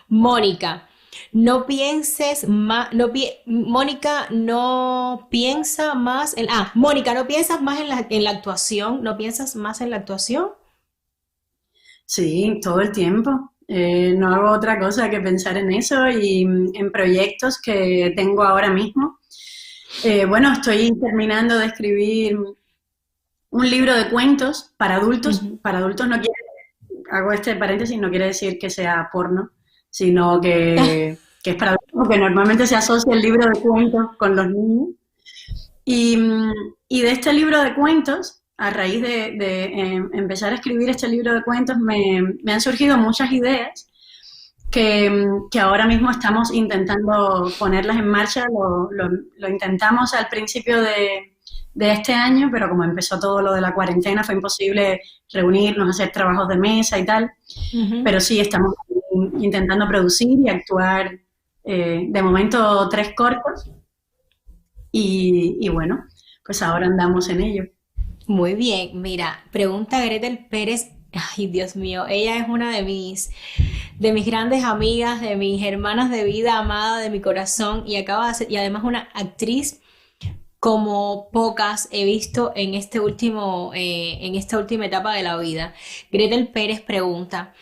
Mónica. No pienses más, Mónica no piensa más Mónica, ¿no piensas más en la actuación? ¿No piensas más en la actuación? Sí, todo el tiempo. No hago otra cosa que pensar en eso y en proyectos que tengo ahora mismo. Bueno, estoy terminando de escribir un libro de cuentos para adultos. Ujú. Para adultos no quiere, hago este paréntesis, no quiere decir que sea porno, sino que es para adultos, porque normalmente se asocia el libro de cuentos con los niños. Y, y de este libro de cuentos, a raíz de empezar a escribir este libro de cuentos, me han surgido muchas ideas que ahora mismo estamos intentando ponerlas en marcha. Lo intentamos al principio de este año, pero como empezó todo lo de la cuarentena, fue imposible reunirnos, hacer trabajos de mesa y tal. Ujú. Pero sí, estamos intentando producir y actuar, de momento 3 cortos y bueno, pues ahora andamos en ello. Muy bien, mira, pregunta Gretel Pérez. Ay, Dios mío, ella es una de mis grandes amigas, de mis hermanas de vida, amada de mi corazón, y acaba de ser, y además una actriz como pocas he visto en esta última etapa de la vida. Gretel Pérez pregunta,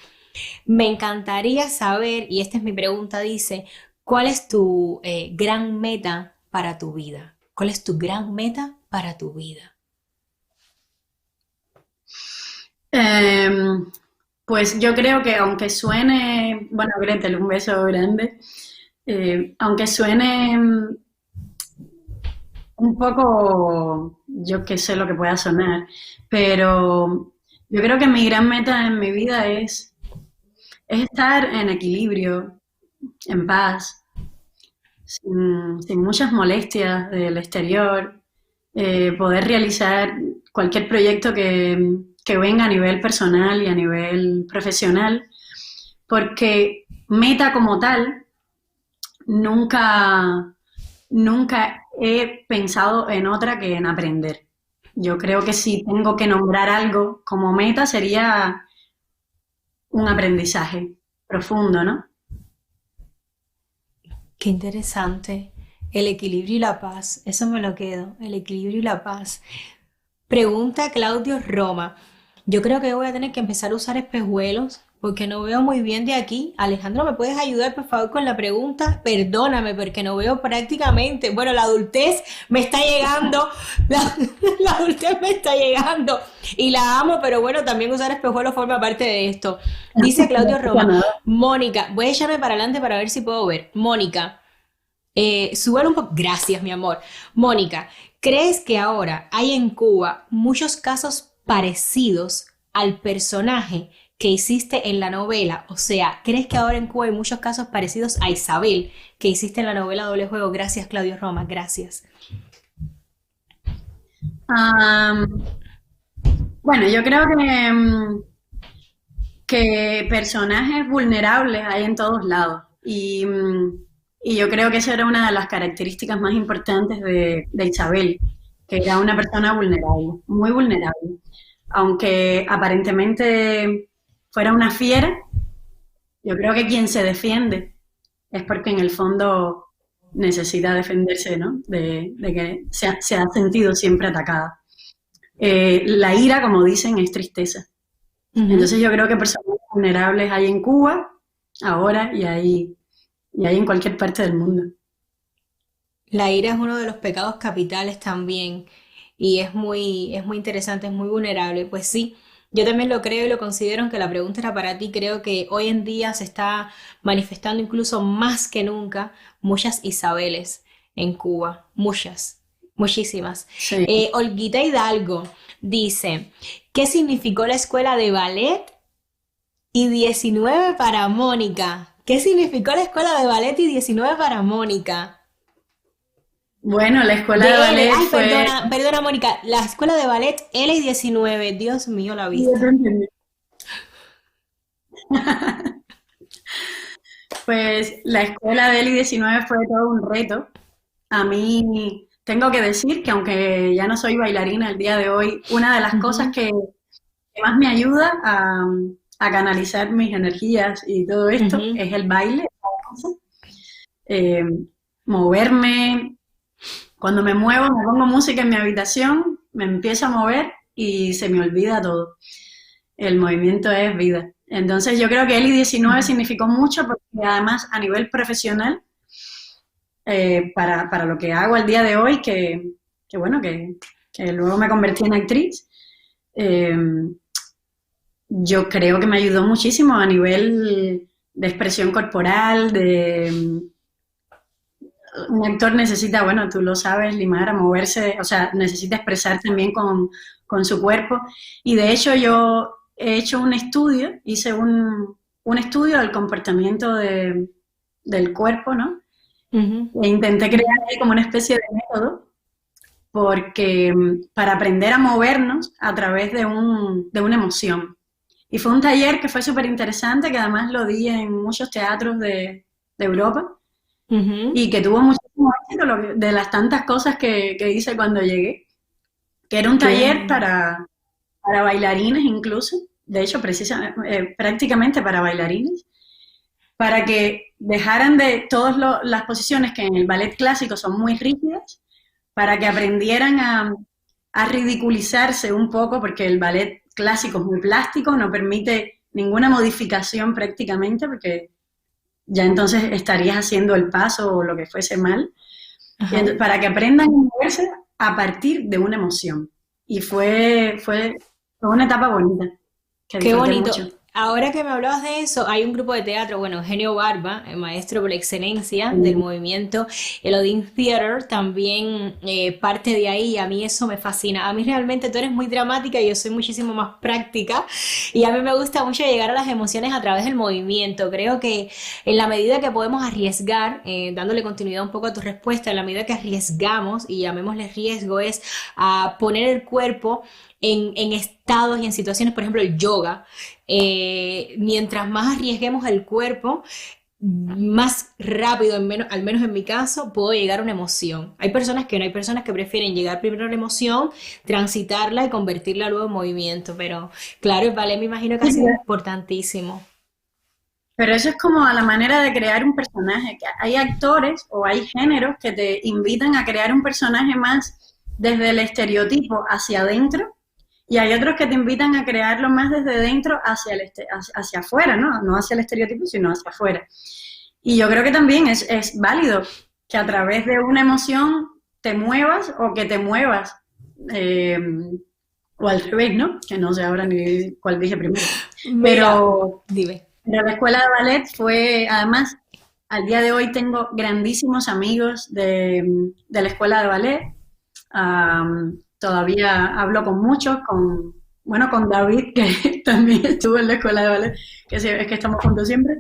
me encantaría saber, y esta es mi pregunta, dice, ¿cuál es tu gran meta para tu vida? ¿Cuál es tu gran meta para tu vida? Eh, pues yo creo que aunque suene, bueno, Gretel, un beso grande, aunque suene un poco, yo qué sé lo que pueda sonar, pero yo creo que mi gran meta en mi vida es estar en equilibrio, en paz, sin muchas molestias del exterior, poder realizar cualquier proyecto que venga a nivel personal y a nivel profesional, porque meta como tal, nunca, nunca he pensado en otra que en aprender. Yo creo que si tengo que nombrar algo como meta sería un aprendizaje profundo, ¿no? Qué interesante. El equilibrio y la paz, eso me lo quedo, el equilibrio y la paz. Pregunta Claudio Roma. Yo creo que voy a tener que empezar a usar espejuelos porque no veo muy bien de aquí. Alejandro, ¿me puedes ayudar por favor con la pregunta? Perdóname porque no veo prácticamente. Bueno, la adultez me está llegando. La, la adultez me está llegando. Y la amo, pero bueno, también usar espejuelos forma parte de esto. Dice No Claudio pasa Roma. nada. Mónica, voy a echarme para adelante para ver si puedo ver. Mónica. Súbelo un poco. Gracias, mi amor. Mónica, ¿crees que ahora hay en Cuba muchos casos parecidos al personaje que hiciste en la novela? O sea, ¿crees que ahora en Cuba hay muchos casos parecidos a Isabel que hiciste en la novela Doble Juego? Gracias, Claudio Roma. Gracias. Am, bueno, yo creo que personajes vulnerables hay en todos lados. Y yo creo que esa era una de las características más importantes de Isabel, que era una persona vulnerable, muy vulnerable. Aunque aparentemente fuera una fiera, yo creo que quien se defiende es porque en el fondo necesita defenderse, ¿no? De que se ha sentido siempre atacada. La ira, como dicen, es tristeza. Ujú. Entonces yo creo que personas vulnerables hay en Cuba, ahora y hay en cualquier parte del mundo. La ira es uno de los pecados capitales también y es muy interesante, es muy vulnerable. Pues sí, yo también lo creo y lo considero, aunque la pregunta era para ti, creo que hoy en día se está manifestando incluso más que nunca muchas Isabeles en Cuba, muchas, muchísimas. Sí. Olguita Hidalgo dice, ¿qué significó la escuela de ballet? y 19 para Mónica. ¿Qué significó la escuela de ballet y 19 para Mónica? Bueno, la escuela De de L, ballet ay, fue... perdona Mónica, la escuela de ballet L y 19, Dios mío, la Yo te vista. entendí. Pues la escuela de Eli 19 fue todo un reto. A mí tengo que decir que aunque ya no soy bailarina el día de hoy, una de las cosas Ujú, que más me ayuda a canalizar mis energías y todo esto ujú. es el baile, la danza. Eh, Moverme. Cuando me muevo, me pongo música en mi habitación, me empiezo a mover y se me olvida todo. El movimiento es vida. Entonces yo creo que Eli 19 significó mucho porque además a nivel profesional, para lo que hago al día de hoy, que bueno, que luego me convertí en actriz, eh, yo creo que me ayudó muchísimo a nivel de expresión corporal, de un actor necesita, bueno, tú lo sabes, limar, a moverse, o sea, necesita expresar también con su cuerpo. Y de hecho yo he hecho un estudio, hice un estudio del comportamiento del cuerpo, ¿no? Ujú, E intenté crear ahí como una especie de método porque para aprender a movernos a través de una emoción. Y fue un taller que fue súper interesante, que además lo di en muchos teatros de Europa ujú. y que tuvo muchísimo éxito de las tantas cosas que hice cuando llegué, que era un Qué taller bonito. para bailarines incluso, de hecho prácticamente para bailarines, para que dejaran de todas las posiciones que en el ballet clásico son muy rígidas, para que aprendieran a ridiculizarse un poco, porque el ballet clásico es muy plástico, no permite ninguna modificación prácticamente, porque ya entonces estarías haciendo el paso o lo que fuese mal, Ajá. para que aprendan a moverse a partir de una emoción. Y fue una etapa bonita, que Qué disfruté bonito. mucho. Ahora que me hablabas de eso, hay un grupo de teatro, bueno, Eugenio Barba, el maestro por excelencia del movimiento, el Odin Theater, también parte de ahí, y a mí eso me fascina. A mí realmente tú eres muy dramática y yo soy muchísimo más práctica, y a mí me gusta mucho llegar a las emociones a través del movimiento. Creo que en la medida que podemos arriesgar, dándole continuidad un poco a tu respuesta, en la medida que arriesgamos, y llamémosle riesgo, es a poner el cuerpo en estados y en situaciones, por ejemplo, el yoga, mientras más arriesguemos el cuerpo, más rápido, al menos en mi caso, puedo llegar a una emoción. Hay personas que no, hay personas que prefieren llegar primero a la emoción, transitarla y convertirla luego en movimiento, pero claro, el ballet me imagino que ha Sí, sido importantísimo. pero eso es como a la manera de crear un personaje, que hay actores o hay géneros que te invitan a crear un personaje más desde el estereotipo hacia adentro y hay otros que te invitan a crearlo más desde dentro hacia afuera, ¿no? No hacia el estereotipo, sino hacia afuera. Y yo creo que también es válido que a través de una emoción te muevas o que te muevas, eh, o al revés, ¿no? Que no sé ahora ni cuál dije primero. Mira, Pero dime. la escuela de ballet fue, además, al día de hoy tengo grandísimos amigos de la escuela de ballet. Todavía hablo con muchos, bueno, con David, que también estuvo en la escuela de ballet, es que estamos juntos siempre.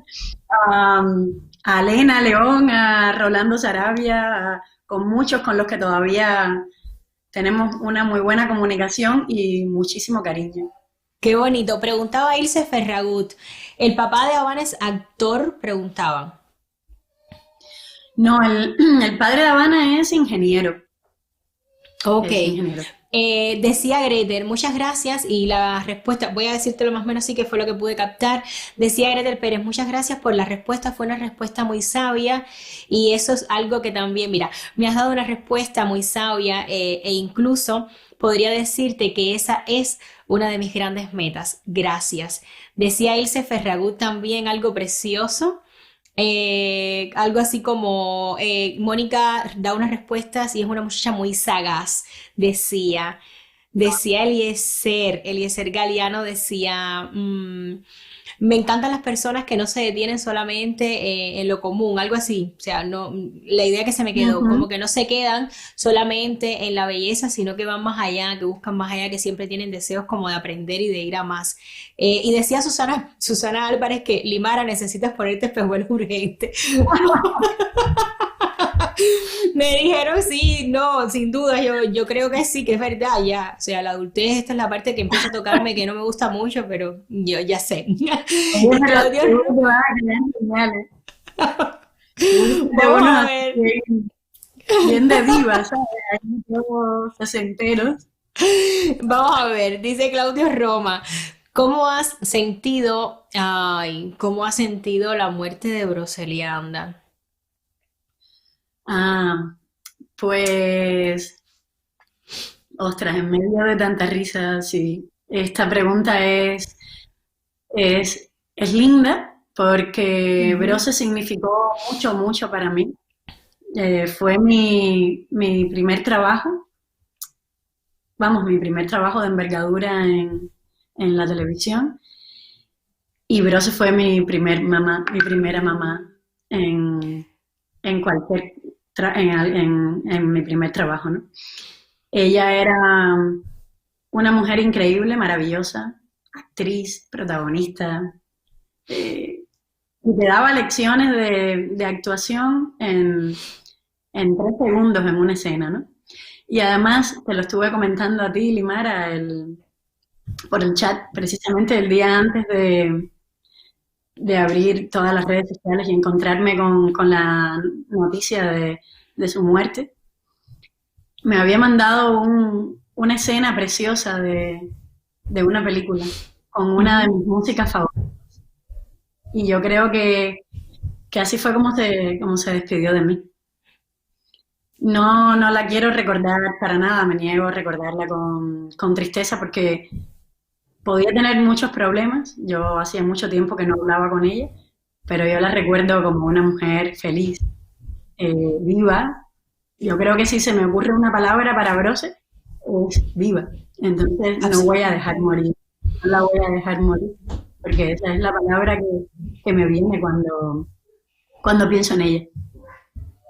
A Elena León, a Rolando Sarabia, con muchos con los que todavía tenemos una muy buena comunicación y muchísimo cariño. Qué bonito. Preguntaba Ilse Ferragut. ¿El papá de Habana es actor? Preguntaban. No, el padre de Habana Ok. es ingeniero. Decía Gretel, muchas gracias y la respuesta, voy a decírtelo más o menos así que fue lo que pude captar. Decía Gretel Pérez, muchas gracias por la respuesta, fue una respuesta muy sabia y eso es algo que también, mira, me has dado una respuesta muy sabia e incluso podría decirte que esa es una de mis grandes metas. Gracias. Decía Ilse Ferragut también algo precioso. Algo así como Mónica da unas respuestas y es una muchacha muy sagaz, decía Eliezer Galeano decía, Me encantan las personas que no se detienen solamente en lo común, algo así. O sea, no, la idea que se me quedó, Ujú. como que no se quedan solamente en la belleza, sino que van más allá, que buscan más allá, que siempre tienen deseos como de aprender y de ir a más. Y decía Susana Álvarez que Limara, necesitas ponerte espejuelos urgente. Me dijeron sí, no, sin duda, yo creo que sí, que es verdad, ya. O sea, la adultez, esta es la parte que empieza a tocarme, que no me gusta mucho, pero yo ya sé. Oye, Y pero Claudio, seguro te van a quedar geniales. Seguro que te vamos unos a así ver, bien, bien de diva, ¿sabes? Ahí todos sesenteros. vamos a ver, dice Claudio Roma, ¿cómo has sentido, ay, cómo has sentido la muerte de Brocelianda? Ah, pues, ostras, en medio de tanta risa, sí. Esta pregunta es linda porque Ujú, Brose significó mucho, mucho para mí. Fue mi primer trabajo, vamos, mi primer trabajo de envergadura en la televisión. Y Brose fue mi primer mamá, mi primera mamá en, en cualquier en mi primer trabajo, ¿no? Ella era una mujer increíble, maravillosa, actriz, protagonista, eh, y te daba lecciones de actuación en 3 segundos en una escena, ¿no? Y además, te lo estuve comentando a ti, Limara, por el chat, precisamente el día antes de abrir todas las redes sociales y encontrarme con la noticia de su muerte. Me había mandado una escena preciosa de una película con una de ujú. mis músicas favoritas. Y yo creo que así fue como se despidió de mí. No, no la quiero recordar para nada, me niego a recordarla con tristeza porque podía tener muchos problemas. Yo hacía mucho tiempo que no hablaba con ella, pero yo la recuerdo como una mujer feliz, viva. Yo creo que si se me ocurre una palabra para Brose, es viva. Entonces no voy a dejar Absolutamente. morir, no la voy a dejar morir, porque esa es la palabra que me viene cuando pienso en ella.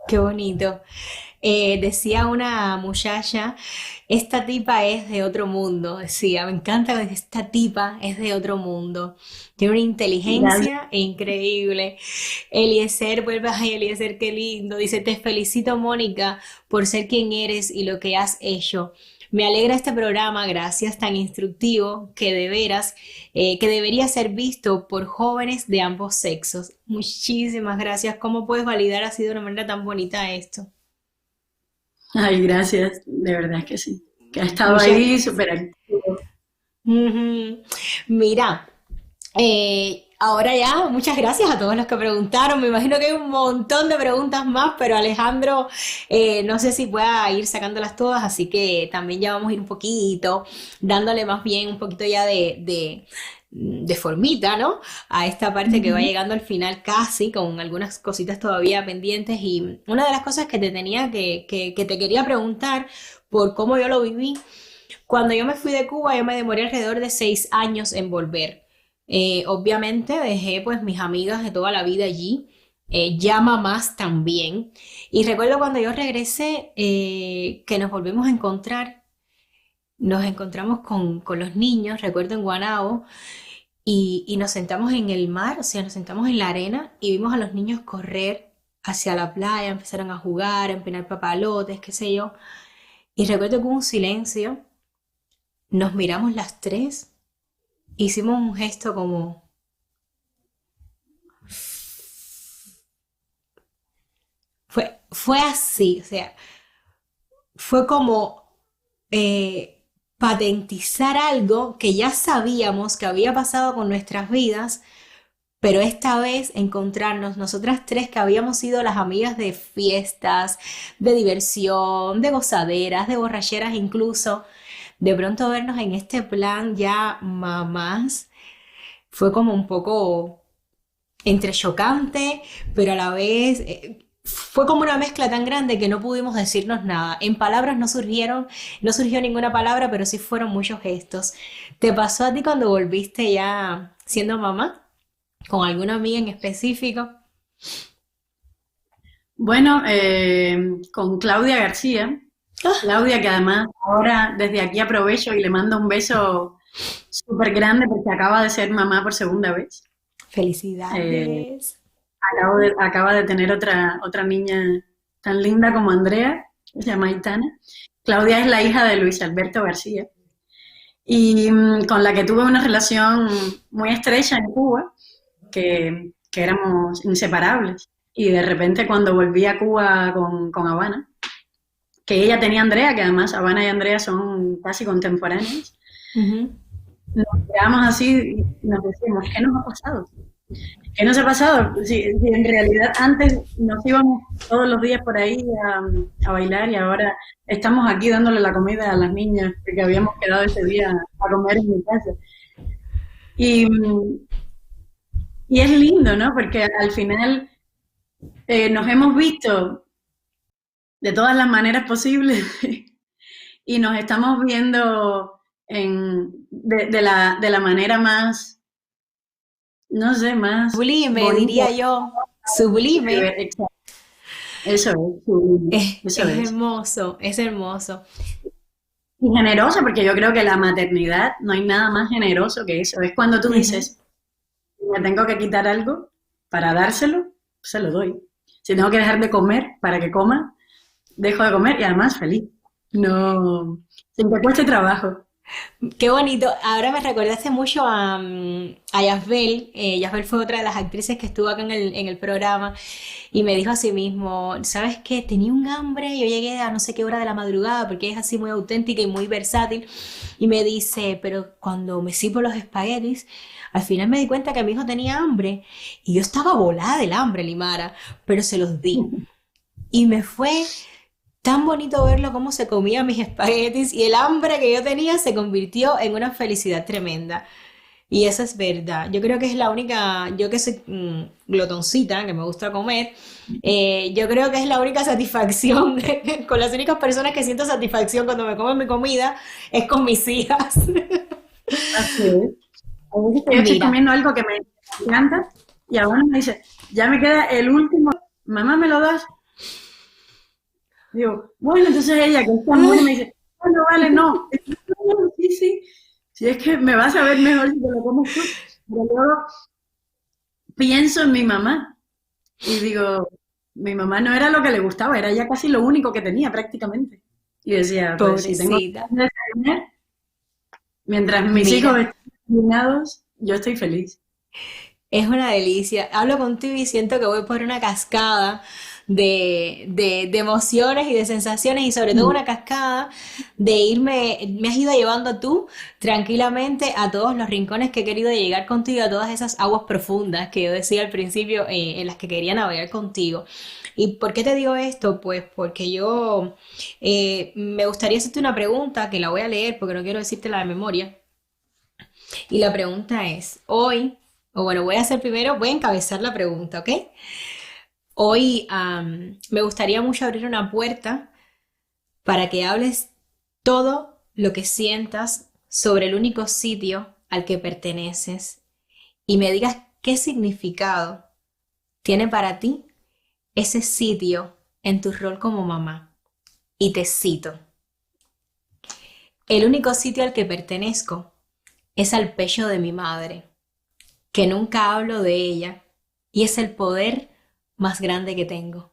Qué bonito. Decía una muchacha, esta tipa es de otro mundo, decía, me encanta que esta tipa es de otro mundo, tiene una Gracias. inteligencia increíble. Eliezer, vuelve a Eliezer, qué lindo, dice, te felicito, Mónica, por ser quien eres y lo que has hecho. Me alegra este programa, gracias, tan instructivo que de veras, que debería ser visto por jóvenes de ambos sexos. Muchísimas gracias. ¿Cómo puedes validar así de una manera tan bonita esto? Ay, gracias, de verdad que sí. Que ha estado Muchas ahí gracias. súper activo. Ujú. Mira, ahora ya, muchas gracias a todos los que preguntaron. Me imagino que hay un montón de preguntas más, pero Alejandro, no sé si pueda ir sacándolas todas, así que también ya vamos a ir un poquito, dándole más bien un poquito ya de formita, ¿no? A esta parte que va Ujú. llegando al final casi, con algunas cositas todavía pendientes. Y una de las cosas que te tenía que te quería preguntar por cómo yo lo viví. Cuando yo me fui de Cuba, yo me demoré alrededor de 6 años en volver. Obviamente dejé pues mis amigas de toda la vida allí, ya mamás también. Y recuerdo cuando yo regresé, que nos volvimos a encontrar, nos encontramos con los niños, recuerdo en Guanabo, y nos sentamos en el mar, o sea, nos sentamos en la arena y vimos a los niños correr hacia la playa, empezaron a jugar, a empinar papalotes, qué sé yo. Y recuerdo que hubo un silencio. Nos miramos las tres, hicimos un gesto como... Fue así, o sea, fue como patentizar algo que ya sabíamos que había pasado con nuestras vidas, pero esta vez encontrarnos nosotras tres que habíamos sido las amigas de fiestas, de diversión, de gozaderas, de borracheras incluso, de pronto vernos en este plan ya mamás, fue como un poco entre chocante, pero a la vez fue como una mezcla tan grande que no pudimos decirnos nada. En palabras no surgieron, no surgió ninguna palabra, pero sí fueron muchos gestos. ¿Te pasó a ti cuando volviste ya siendo mamá? ¿Con alguna amiga en específico? Bueno, con Claudia García. Ah, Claudia, que además ahora desde aquí aprovecho y le mando un beso súper grande porque acaba de ser mamá por segunda vez. Eh, felicidades. acaba de tener otra niña tan linda como Andrea, que se llama Aitana. Claudia es la hija de Luis Alberto García y con la que tuve una relación muy estrecha en Cuba, que éramos inseparables. Y de repente cuando volví a Cuba con Habana, que ella tenía a Andrea, que además Habana y Andrea son casi contemporáneos, Ujú. nos quedamos así y nos decíamos, ¿qué nos ha pasado? ¿Qué nos ha pasado? Si en realidad antes nos íbamos todos los días por ahí a bailar y ahora estamos aquí dándole la comida a las niñas que habíamos quedado ese día a comer en mi casa. Y, y es lindo, ¿no? Porque al final nos hemos visto de todas las maneras posibles y nos estamos viendo de la manera más, no sé, más Sublime, bonita. diría yo. Sublime. Exacto. Eso es, sublime, eso Es es. hermoso, es hermoso. Y generosa, porque yo creo que la maternidad no hay nada más generoso que eso. Es cuando tú Ujú. dices, si me tengo que quitar algo para dárselo, se lo doy. Si tengo que dejar de comer para que coma, dejo de comer y además feliz. No, sin que cueste trabajo. Qué bonito. Ahora me recordaste mucho a Yasbel. Yasbel fue otra de las actrices que estuvo acá en el programa y me dijo a sí mismo, ¿sabes qué? Tenía un hambre, yo llegué a no sé qué hora de la madrugada porque es así muy auténtica y muy versátil y me dice, pero cuando me sirvo los espaguetis, al final me di cuenta que mi hijo tenía hambre y yo estaba volada del hambre, Limara, pero se los di. Y me fue tan bonito verlo cómo se comía mis espaguetis y el hambre que yo tenía se convirtió en una felicidad tremenda. Y eso es verdad. Yo creo que es la única, yo que soy glotoncita, que me gusta comer, yo creo que es la única satisfacción, con las únicas personas que siento satisfacción cuando me como mi comida, es con mis hijas. Así es. A veces que yo estoy Mira, comiendo algo que me encanta y ahora me dice, ya me queda el último, mamá, ¿me lo das? Digo, bueno, entonces ella, que es tan buena, me dice, bueno, vale, no. No, sí, sí, si es que me vas a ver mejor si te lo comes tú. Pero luego pienso en mi mamá y digo, mi mamá no era lo que le gustaba, era ya casi lo único que tenía prácticamente. Y decía, pues si tengo pobrecita. que desayunar, mientras mis hijos Mira, estén iluminados, yo estoy feliz. es una delicia. Hablo contigo y siento que voy por una cascada de emociones y de sensaciones y sobre todo una cascada de irme, me has ido llevando tú tranquilamente a todos los rincones que he querido llegar contigo, a todas esas aguas profundas que yo decía al principio en las que quería navegar contigo. ¿Y por qué te digo esto? Pues porque yo me gustaría hacerte una pregunta que la voy a leer porque no quiero decirte la de memoria. Y la pregunta es, hoy, o bueno, voy a hacer primero, voy a encabezar la pregunta, ¿ok? Hoy me gustaría mucho abrir una puerta para que hables todo lo que sientas sobre el único sitio al que perteneces y me digas qué significado tiene para ti ese sitio en tu rol como mamá. Y te cito, el único sitio al que pertenezco es al pecho de mi madre, que nunca hablo de ella y es el poder más grande que tengo.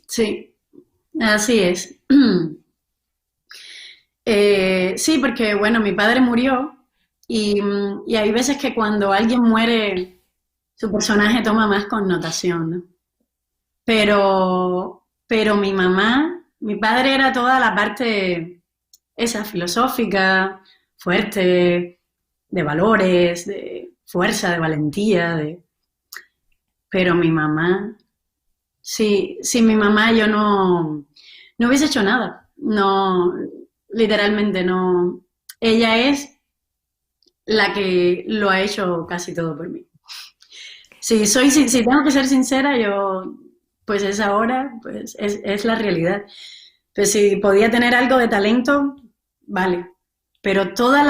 Sí, así es. Sí, porque bueno, mi padre murió y hay veces que cuando alguien muere, su personaje toma más connotación, ¿no? Pero mi mamá, mi padre era toda la parte esa filosófica, fuerte, de valores, de fuerza, de valentía, pero mi mamá, sí, sin mi mamá yo no hubiese hecho nada. No, literalmente no. Ella es la que lo ha hecho casi todo por mí. Si tengo que ser sincera, yo, pues es ahora, pues es la realidad. Pues si podía tener algo de talento, vale. Pero toda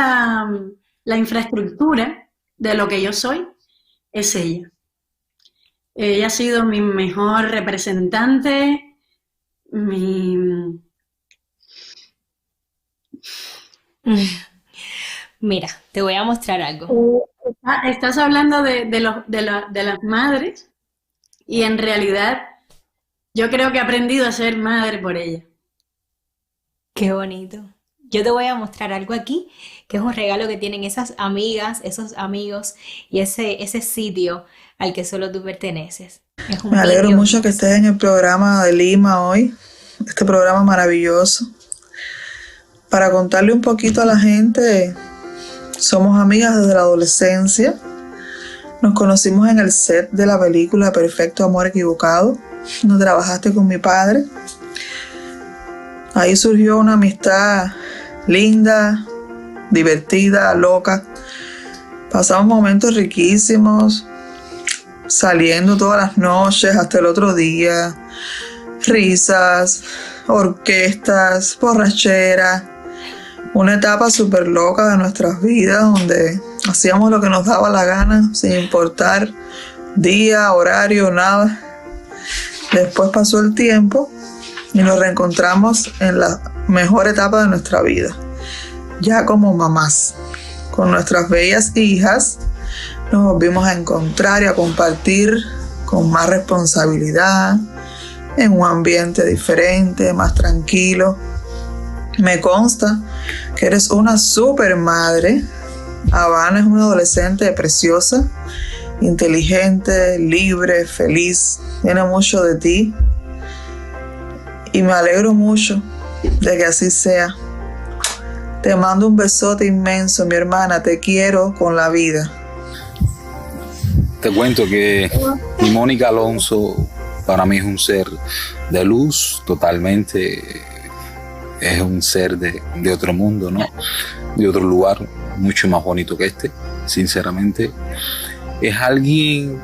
la infraestructura de lo que yo soy es ella. Ella ha sido mi mejor representante, Mira, te voy a mostrar algo. Estás hablando de las madres y en realidad yo creo que he aprendido a ser madre por ella. Qué bonito. Yo te voy a mostrar algo aquí, que es un regalo que tienen esas amigas, esos amigos y ese sitio al que solo tú perteneces. Es un Me alegro vídeo. mucho que estés en el programa de Lima hoy, este programa maravilloso. Para contarle un poquito a la gente, somos amigas desde la adolescencia. Nos conocimos en el set de la película Perfecto Amor Equivocado, donde trabajaste con mi padre. Ahí surgió una amistad linda, divertida, loca. Pasamos momentos riquísimos, saliendo todas las noches hasta el otro día. Risas, orquestas, borrachera. Una etapa súper loca de nuestras vidas donde hacíamos lo que nos daba la gana sin importar día, horario, nada. Después pasó el tiempo y nos reencontramos en la mejor etapa de nuestra vida, ya como mamás. Con nuestras bellas hijas nos volvimos a encontrar y a compartir con más responsabilidad, en un ambiente diferente, más tranquilo. Me consta que eres una super madre. Habana es una adolescente preciosa, inteligente, libre, feliz. Tiene mucho de ti. Y me alegro mucho de que así sea. Te mando un besote inmenso, mi hermana. Te quiero con la vida. Te cuento que mi Mónica Alonso para mí es un ser de luz totalmente. Es un ser de otro mundo, ¿no? De otro lugar, mucho más bonito que este, sinceramente. Es alguien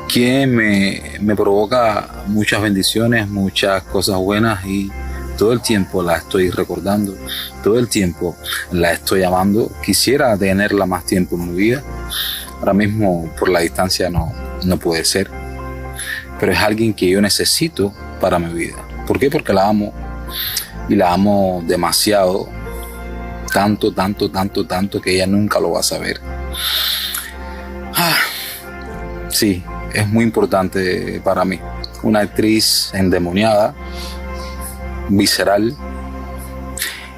que me provoca muchas bendiciones, muchas cosas buenas y todo el tiempo la estoy recordando, todo el tiempo la estoy amando. Quisiera tenerla más tiempo en mi vida. Ahora mismo por la distancia no puede ser, pero es alguien que yo necesito para mi vida. ¿Por qué? Porque la amo. Y la amo demasiado, tanto que ella nunca lo va a saber. Sí, es muy importante para mí. Una actriz endemoniada, visceral,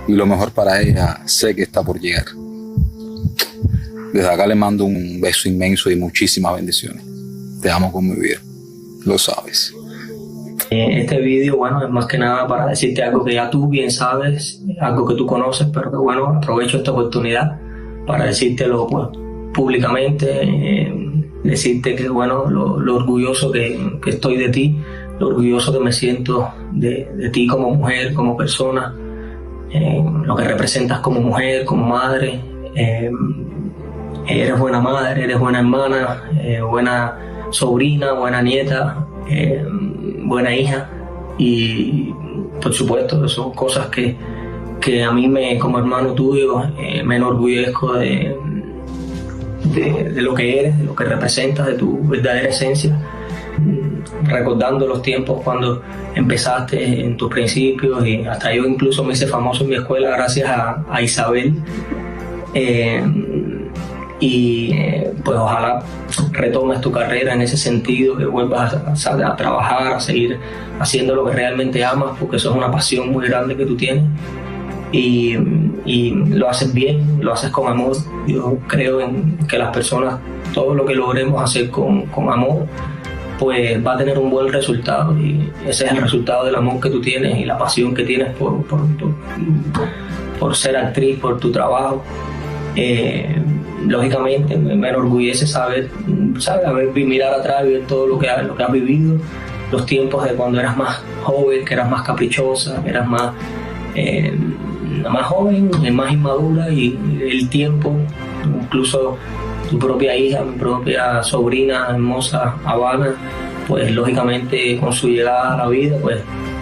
y lo mejor para ella sé que está por llegar. Desde acá le mando un beso inmenso y muchísimas bendiciones. Te amo con mi vida, lo sabes. Este vídeo, bueno, es más que nada para decirte algo que ya tú bien sabes, algo que tú conoces, pero que bueno, aprovecho esta oportunidad para decírtelo pues, públicamente, decirte que bueno, lo orgulloso que estoy de ti, lo orgulloso que me siento de ti como mujer, como persona, lo que representas como mujer, como madre. Eres buena madre, eres buena hermana, buena sobrina, buena nieta, buena hija, y por supuesto son cosas que a mí como hermano tuyo me enorgullezco de lo que eres, de lo que representas, de tu verdadera esencia, recordando los tiempos cuando empezaste en tus principios, y hasta yo incluso me hice famoso en mi escuela gracias a Isabel. Pues ojalá retomes tu carrera en ese sentido, que vuelvas a trabajar, a seguir haciendo lo que realmente amas, porque eso es una pasión muy grande que tú tienes, y lo haces bien, lo haces con amor. Yo creo en que las personas, todo lo que logremos hacer con amor, pues va a tener un buen resultado, y ese es el resultado del amor que tú tienes y la pasión que tienes por ser actriz, por tu trabajo. Lógicamente me enorgullece saber, mirar atrás y ver todo lo que has vivido, los tiempos de cuando eras más joven, que eras más caprichosa, que eras más joven, más inmadura, y el tiempo, incluso tu propia hija, mi propia sobrina hermosa, Habana, pues lógicamente con su llegada a la vida, pues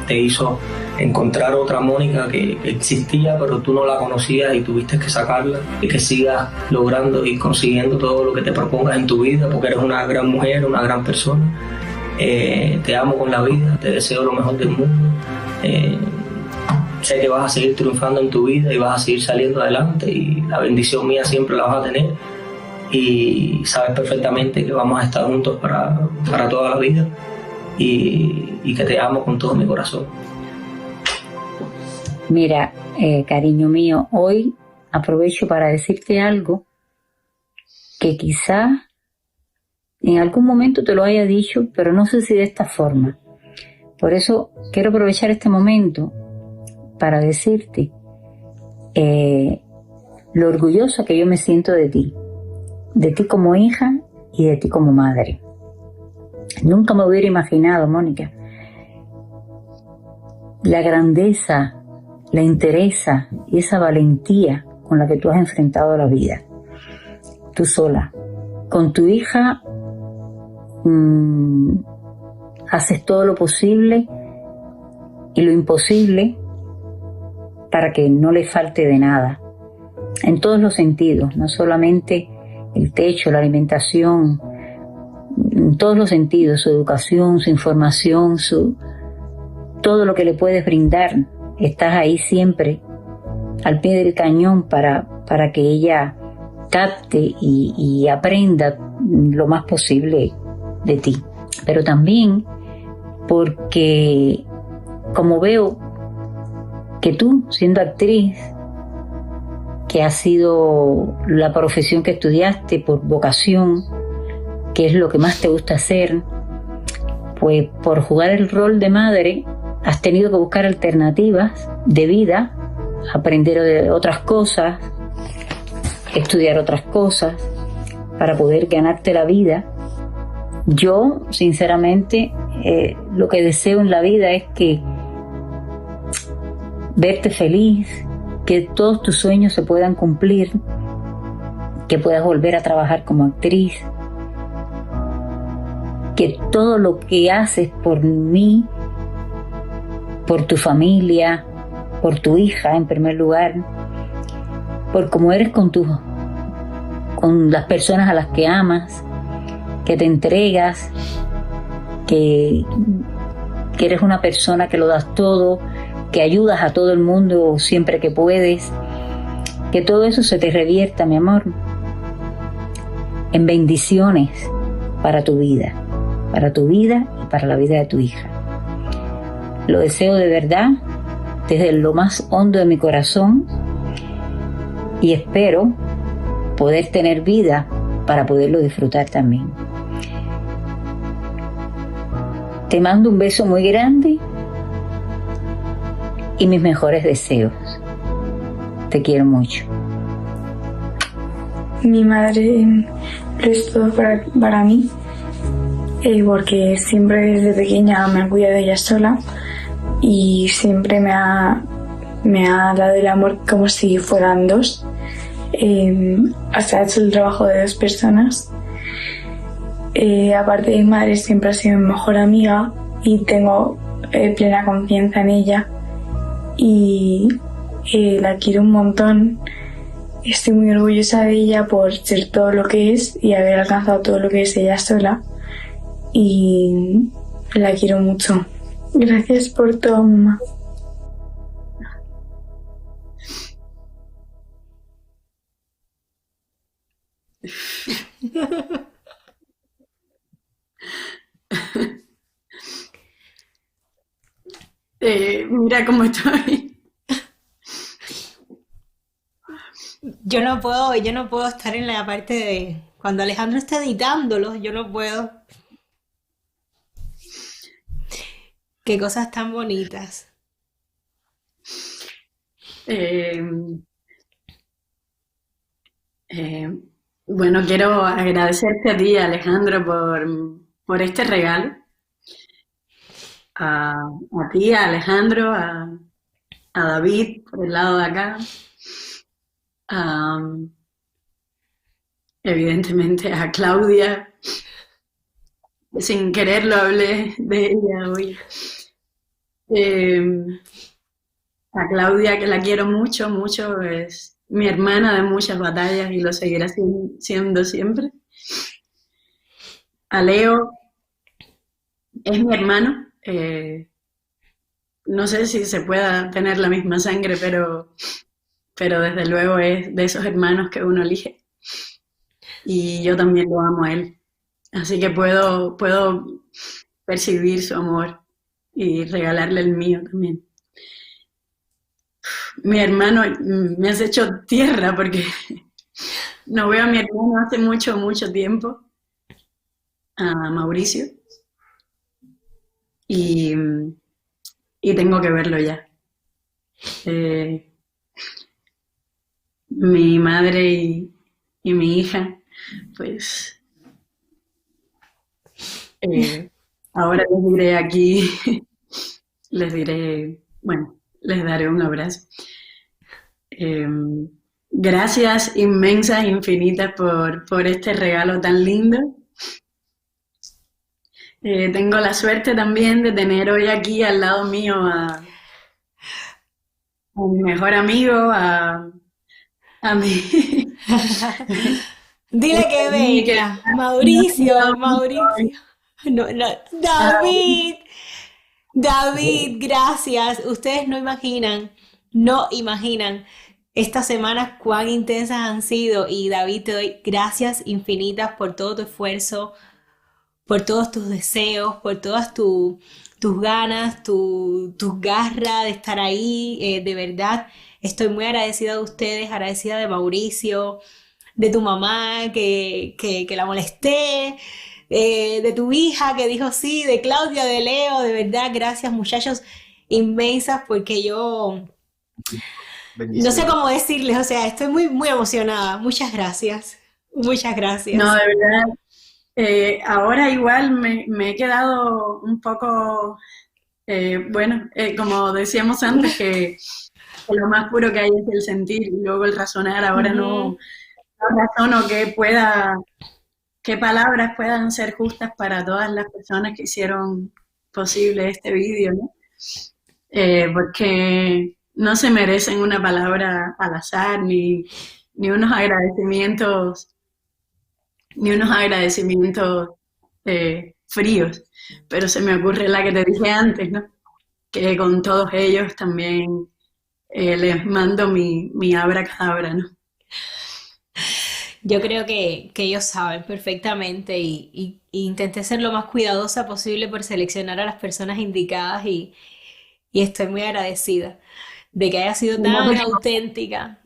te hizo encontrar otra Mónica que existía, pero tú no la conocías y tuviste que sacarla, y que sigas logrando y consiguiendo todo lo que te propongas en tu vida, porque eres una gran mujer, una gran persona. Te amo con la vida, te deseo lo mejor del mundo. Sé que vas a seguir triunfando en tu vida y vas a seguir saliendo adelante, y la bendición mía siempre la vas a tener, y sabes perfectamente que vamos a estar juntos para toda la vida, y que te amo con todo mi corazón. Mira, cariño mío, hoy aprovecho para decirte algo que quizás en algún momento te lo haya dicho, pero no sé si de esta forma. Por eso quiero aprovechar este momento para decirte lo orgullosa que yo me siento de ti como hija y de ti como madre. Nunca me hubiera imaginado, Mónica, la grandeza, la entereza y esa valentía con la que tú has enfrentado la vida. Tú sola. Con tu hija haces todo lo posible y lo imposible para que no le falte de nada. En todos los sentidos, no solamente el techo, la alimentación, en todos los sentidos, su educación, su información, todo lo que le puedes brindar. Estás ahí siempre al pie del cañón para que ella capte y aprenda lo más posible de ti. Pero también porque como veo que tú, siendo actriz, que ha sido la profesión que estudiaste por vocación, que es lo que más te gusta hacer, pues por jugar el rol de madre has tenido que buscar alternativas de vida, aprender de otras cosas, estudiar otras cosas para poder ganarte la vida. Yo, sinceramente, lo que deseo en la vida es que verte feliz, que todos tus sueños se puedan cumplir, que puedas volver a trabajar como actriz, que todo lo que haces por mí, por tu familia, por tu hija en primer lugar, por cómo eres con las personas a las que amas, que te entregas, que eres una persona que lo das todo, que ayudas a todo el mundo siempre que puedes, que todo eso se te revierta, mi amor, en bendiciones para tu vida y para la vida de tu hija. Lo deseo de verdad, desde lo más hondo de mi corazón, y espero poder tener vida para poderlo disfrutar también. Te mando un beso muy grande y mis mejores deseos. Te quiero mucho. Mi madre lo es todo para mí, porque siempre desde pequeña me ha cuidado de ella sola y siempre me ha dado el amor como si fueran dos. Hasta ha hecho el trabajo de dos personas. Aparte de mi madre, siempre ha sido mi mejor amiga y tengo plena confianza en ella y la quiero un montón. Estoy muy orgullosa de ella por ser todo lo que es y haber alcanzado todo lo que es ella sola, y la quiero mucho. Gracias por todo, mamá. Mira cómo estoy. Yo no puedo estar en la parte de cuando Alejandro está editándolo, yo no puedo. Qué cosas tan bonitas. Bueno, quiero agradecerte a ti, Alejandro, por este regalo. A ti, a Alejandro, a David, por el lado de acá. Evidentemente a Claudia. Sin quererlo hablé de ella hoy. a Claudia, que la quiero mucho, mucho, es mi hermana de muchas batallas y lo seguirá siendo siempre. A Leo, es mi hermano. No sé si se pueda tener la misma sangre, pero desde luego es de esos hermanos que uno elige. Y yo también lo amo a él. Así que puedo percibir su amor y regalarle el mío también. Mi hermano, me has hecho tierra porque no veo a mi hermano hace mucho, mucho tiempo, a Mauricio, y tengo que verlo ya. Mi madre y mi hija, pues ahora les diré aquí, les diré, bueno, les daré un abrazo. Gracias inmensas, infinitas por este regalo tan lindo. Tengo la suerte también de tener hoy aquí al lado mío a mi mejor amigo, a mi... Dile que venga, Mauricio. No, David, gracias. Ustedes no imaginan estas semanas cuán intensas han sido. Y David, te doy gracias infinitas por todo tu esfuerzo, por todos tus deseos, por todas tus ganas, tus garras de estar ahí. De verdad, estoy muy agradecida de ustedes, agradecida de Mauricio, de tu mamá que la molesté, de tu hija que dijo sí, de Claudia, de Leo. De verdad, gracias muchachos, inmensas, porque yo no sé cómo decirles, o sea, estoy muy, muy emocionada. Muchas gracias. Muchas gracias. No, de verdad. Ahora igual me he quedado un poco, como decíamos antes, que lo más puro que hay es el sentir y luego el razonar. Ahora no razono qué palabras puedan ser justas para todas las personas que hicieron posible este vídeo, ¿no? Porque no se merecen una palabra al azar, ni unos agradecimientos fríos, pero se me ocurre la que te dije antes, ¿no? Que con todos ellos también les mando mi abracadabra, ¿no? Yo creo que ellos saben perfectamente y intenté ser lo más cuidadosa posible por seleccionar a las personas indicadas y estoy muy agradecida de que hayas sido tan auténtica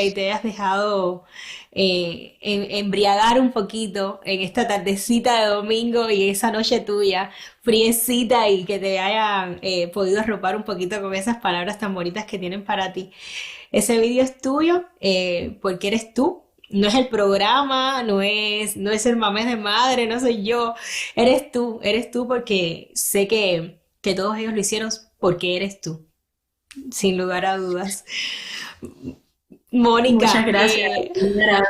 y te hayas dejado embriagar un poquito en esta tardecita de domingo y esa noche tuya, friecita, y que te hayan podido arropar un poquito con esas palabras tan bonitas que tienen para ti. Ese vídeo es tuyo porque eres tú. No es el programa, no es el mamés de madre, no soy yo. Eres tú porque sé que todos ellos lo hicieron porque eres tú, sin lugar a dudas. Mónica. Muchas gracias, verdad,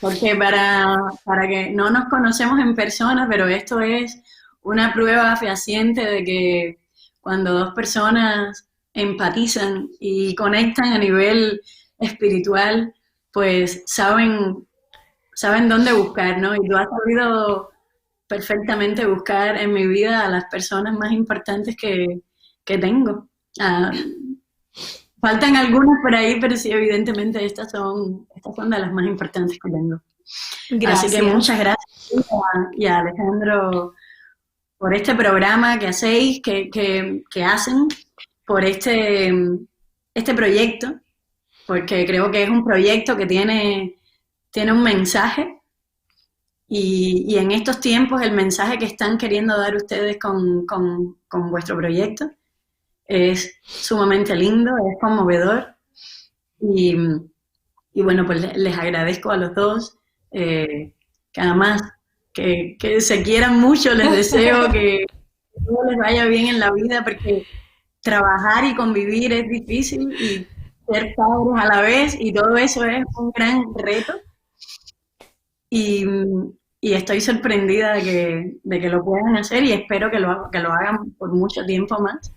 porque para que no nos conocemos en persona, pero esto es una prueba fehaciente de que cuando dos personas empatizan y conectan a nivel espiritual, pues saben dónde buscar, ¿no? Y tú has sabido perfectamente buscar en mi vida a las personas más importantes que tengo. Faltan algunas por ahí, pero sí, evidentemente estas son de las más importantes que tengo. Gracias. Así que muchas gracias y a Alejandro por este programa que hacéis, que hacen, por este proyecto, porque creo que es un proyecto que tiene un mensaje y en estos tiempos el mensaje que están queriendo dar ustedes con vuestro proyecto es sumamente lindo, es conmovedor y bueno, pues les agradezco a los dos, que además que se quieran mucho, les deseo que todo les vaya bien en la vida, porque trabajar y convivir es difícil y ser padres a la vez y todo eso es un gran reto y estoy sorprendida de que lo puedan hacer y espero que lo hagan por mucho tiempo más.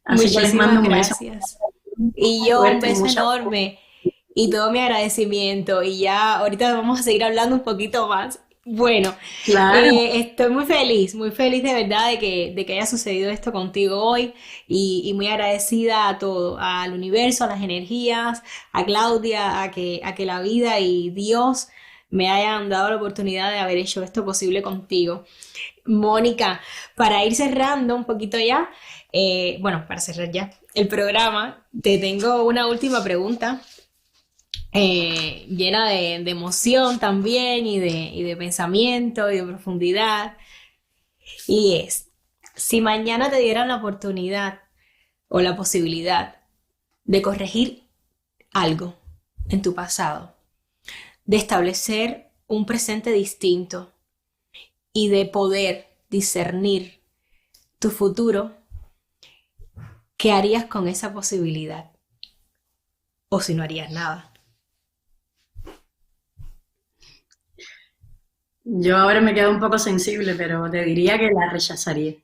Así que les mando un beso. Gracias. Y yo un Fuerte, beso mucha- enorme y todo mi agradecimiento. Y ya ahorita vamos a seguir hablando un poquito más. Bueno, Claro. estoy muy feliz de verdad de que haya sucedido esto contigo hoy y muy agradecida a todo, al universo, a las energías, a Claudia, a que la vida y Dios me hayan dado la oportunidad de haber hecho esto posible contigo. Mónica, para ir cerrando un poquito ya, bueno, para cerrar ya el programa, te tengo una última pregunta llena de emoción también y de pensamiento y de profundidad. Y es, si mañana te dieran la oportunidad o la posibilidad de corregir algo en tu pasado, de establecer un presente distinto y de poder discernir tu futuro, ¿qué harías con esa posibilidad? O si no harías nada. Yo ahora me quedo un poco sensible, pero te diría que la rechazaría.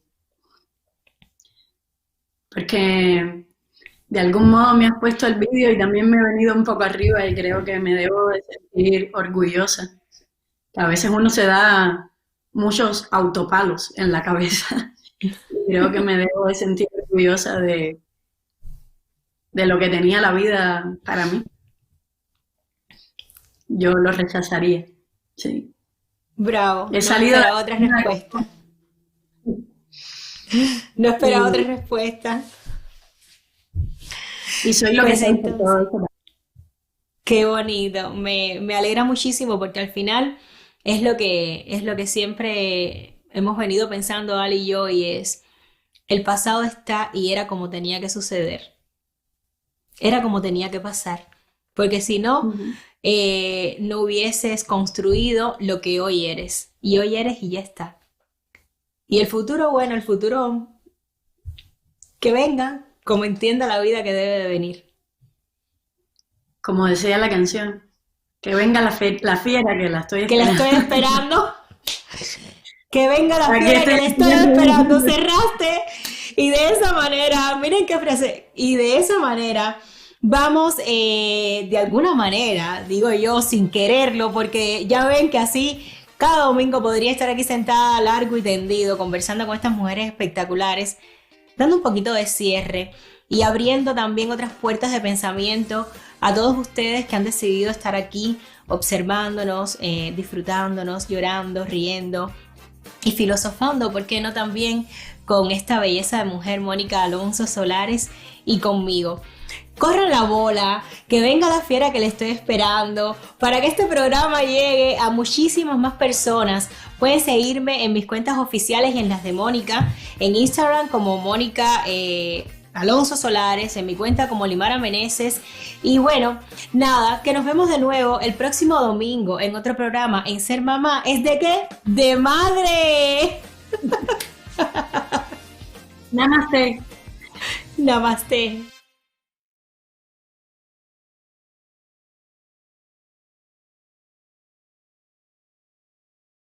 Porque de algún modo me has puesto el vídeo y también me he venido un poco arriba y creo que me debo de sentir orgullosa. Que a veces uno se da muchos autopalos en la cabeza. Creo que me debo de sentir orgullosa de lo que tenía la vida para mí. Yo lo rechazaría, sí. Bravo, He no salido esperaba otra respuesta. No esperaba otra respuesta. y soy lo que Pues siento entonces, todo eso. qué bonito. Me alegra muchísimo porque al final es lo que siempre hemos venido pensando Ali y yo, y es el pasado está y era como tenía que suceder. Era como tenía que pasar. Porque si no, Ujú. no hubieses construido lo que hoy eres. Y hoy eres y ya está. Y el futuro, bueno, el futuro que venga, como entienda la vida que debe de venir. Como decía la canción, que venga la fiera que la estoy Que la esperando. estoy esperando. Que venga la Aquí fiera que estoy la estoy esperando. Cerraste. Y de esa manera, miren qué frase. Y de esa manera vamos, de alguna manera, digo yo, sin quererlo, porque ya ven que así cada domingo podría estar aquí sentada largo y tendido, conversando con estas mujeres espectaculares, dando un poquito de cierre y abriendo también otras puertas de pensamiento a todos ustedes que han decidido estar aquí observándonos, disfrutándonos, llorando, riendo y filosofando, ¿por qué no también con esta belleza de mujer, Mónica Alonso Solares, y conmigo? Corran la bola, que venga la fiera que le estoy esperando, para que este programa llegue a muchísimas más personas. Pueden seguirme en mis cuentas oficiales y en las de Mónica, en Instagram como Mónica Alonso Solares, en mi cuenta como Limara Meneses. Y bueno, nada, que nos vemos de nuevo el próximo domingo en otro programa en Ser Mamá. ¿Es de qué? ¡De madre! Namaste. Namaste.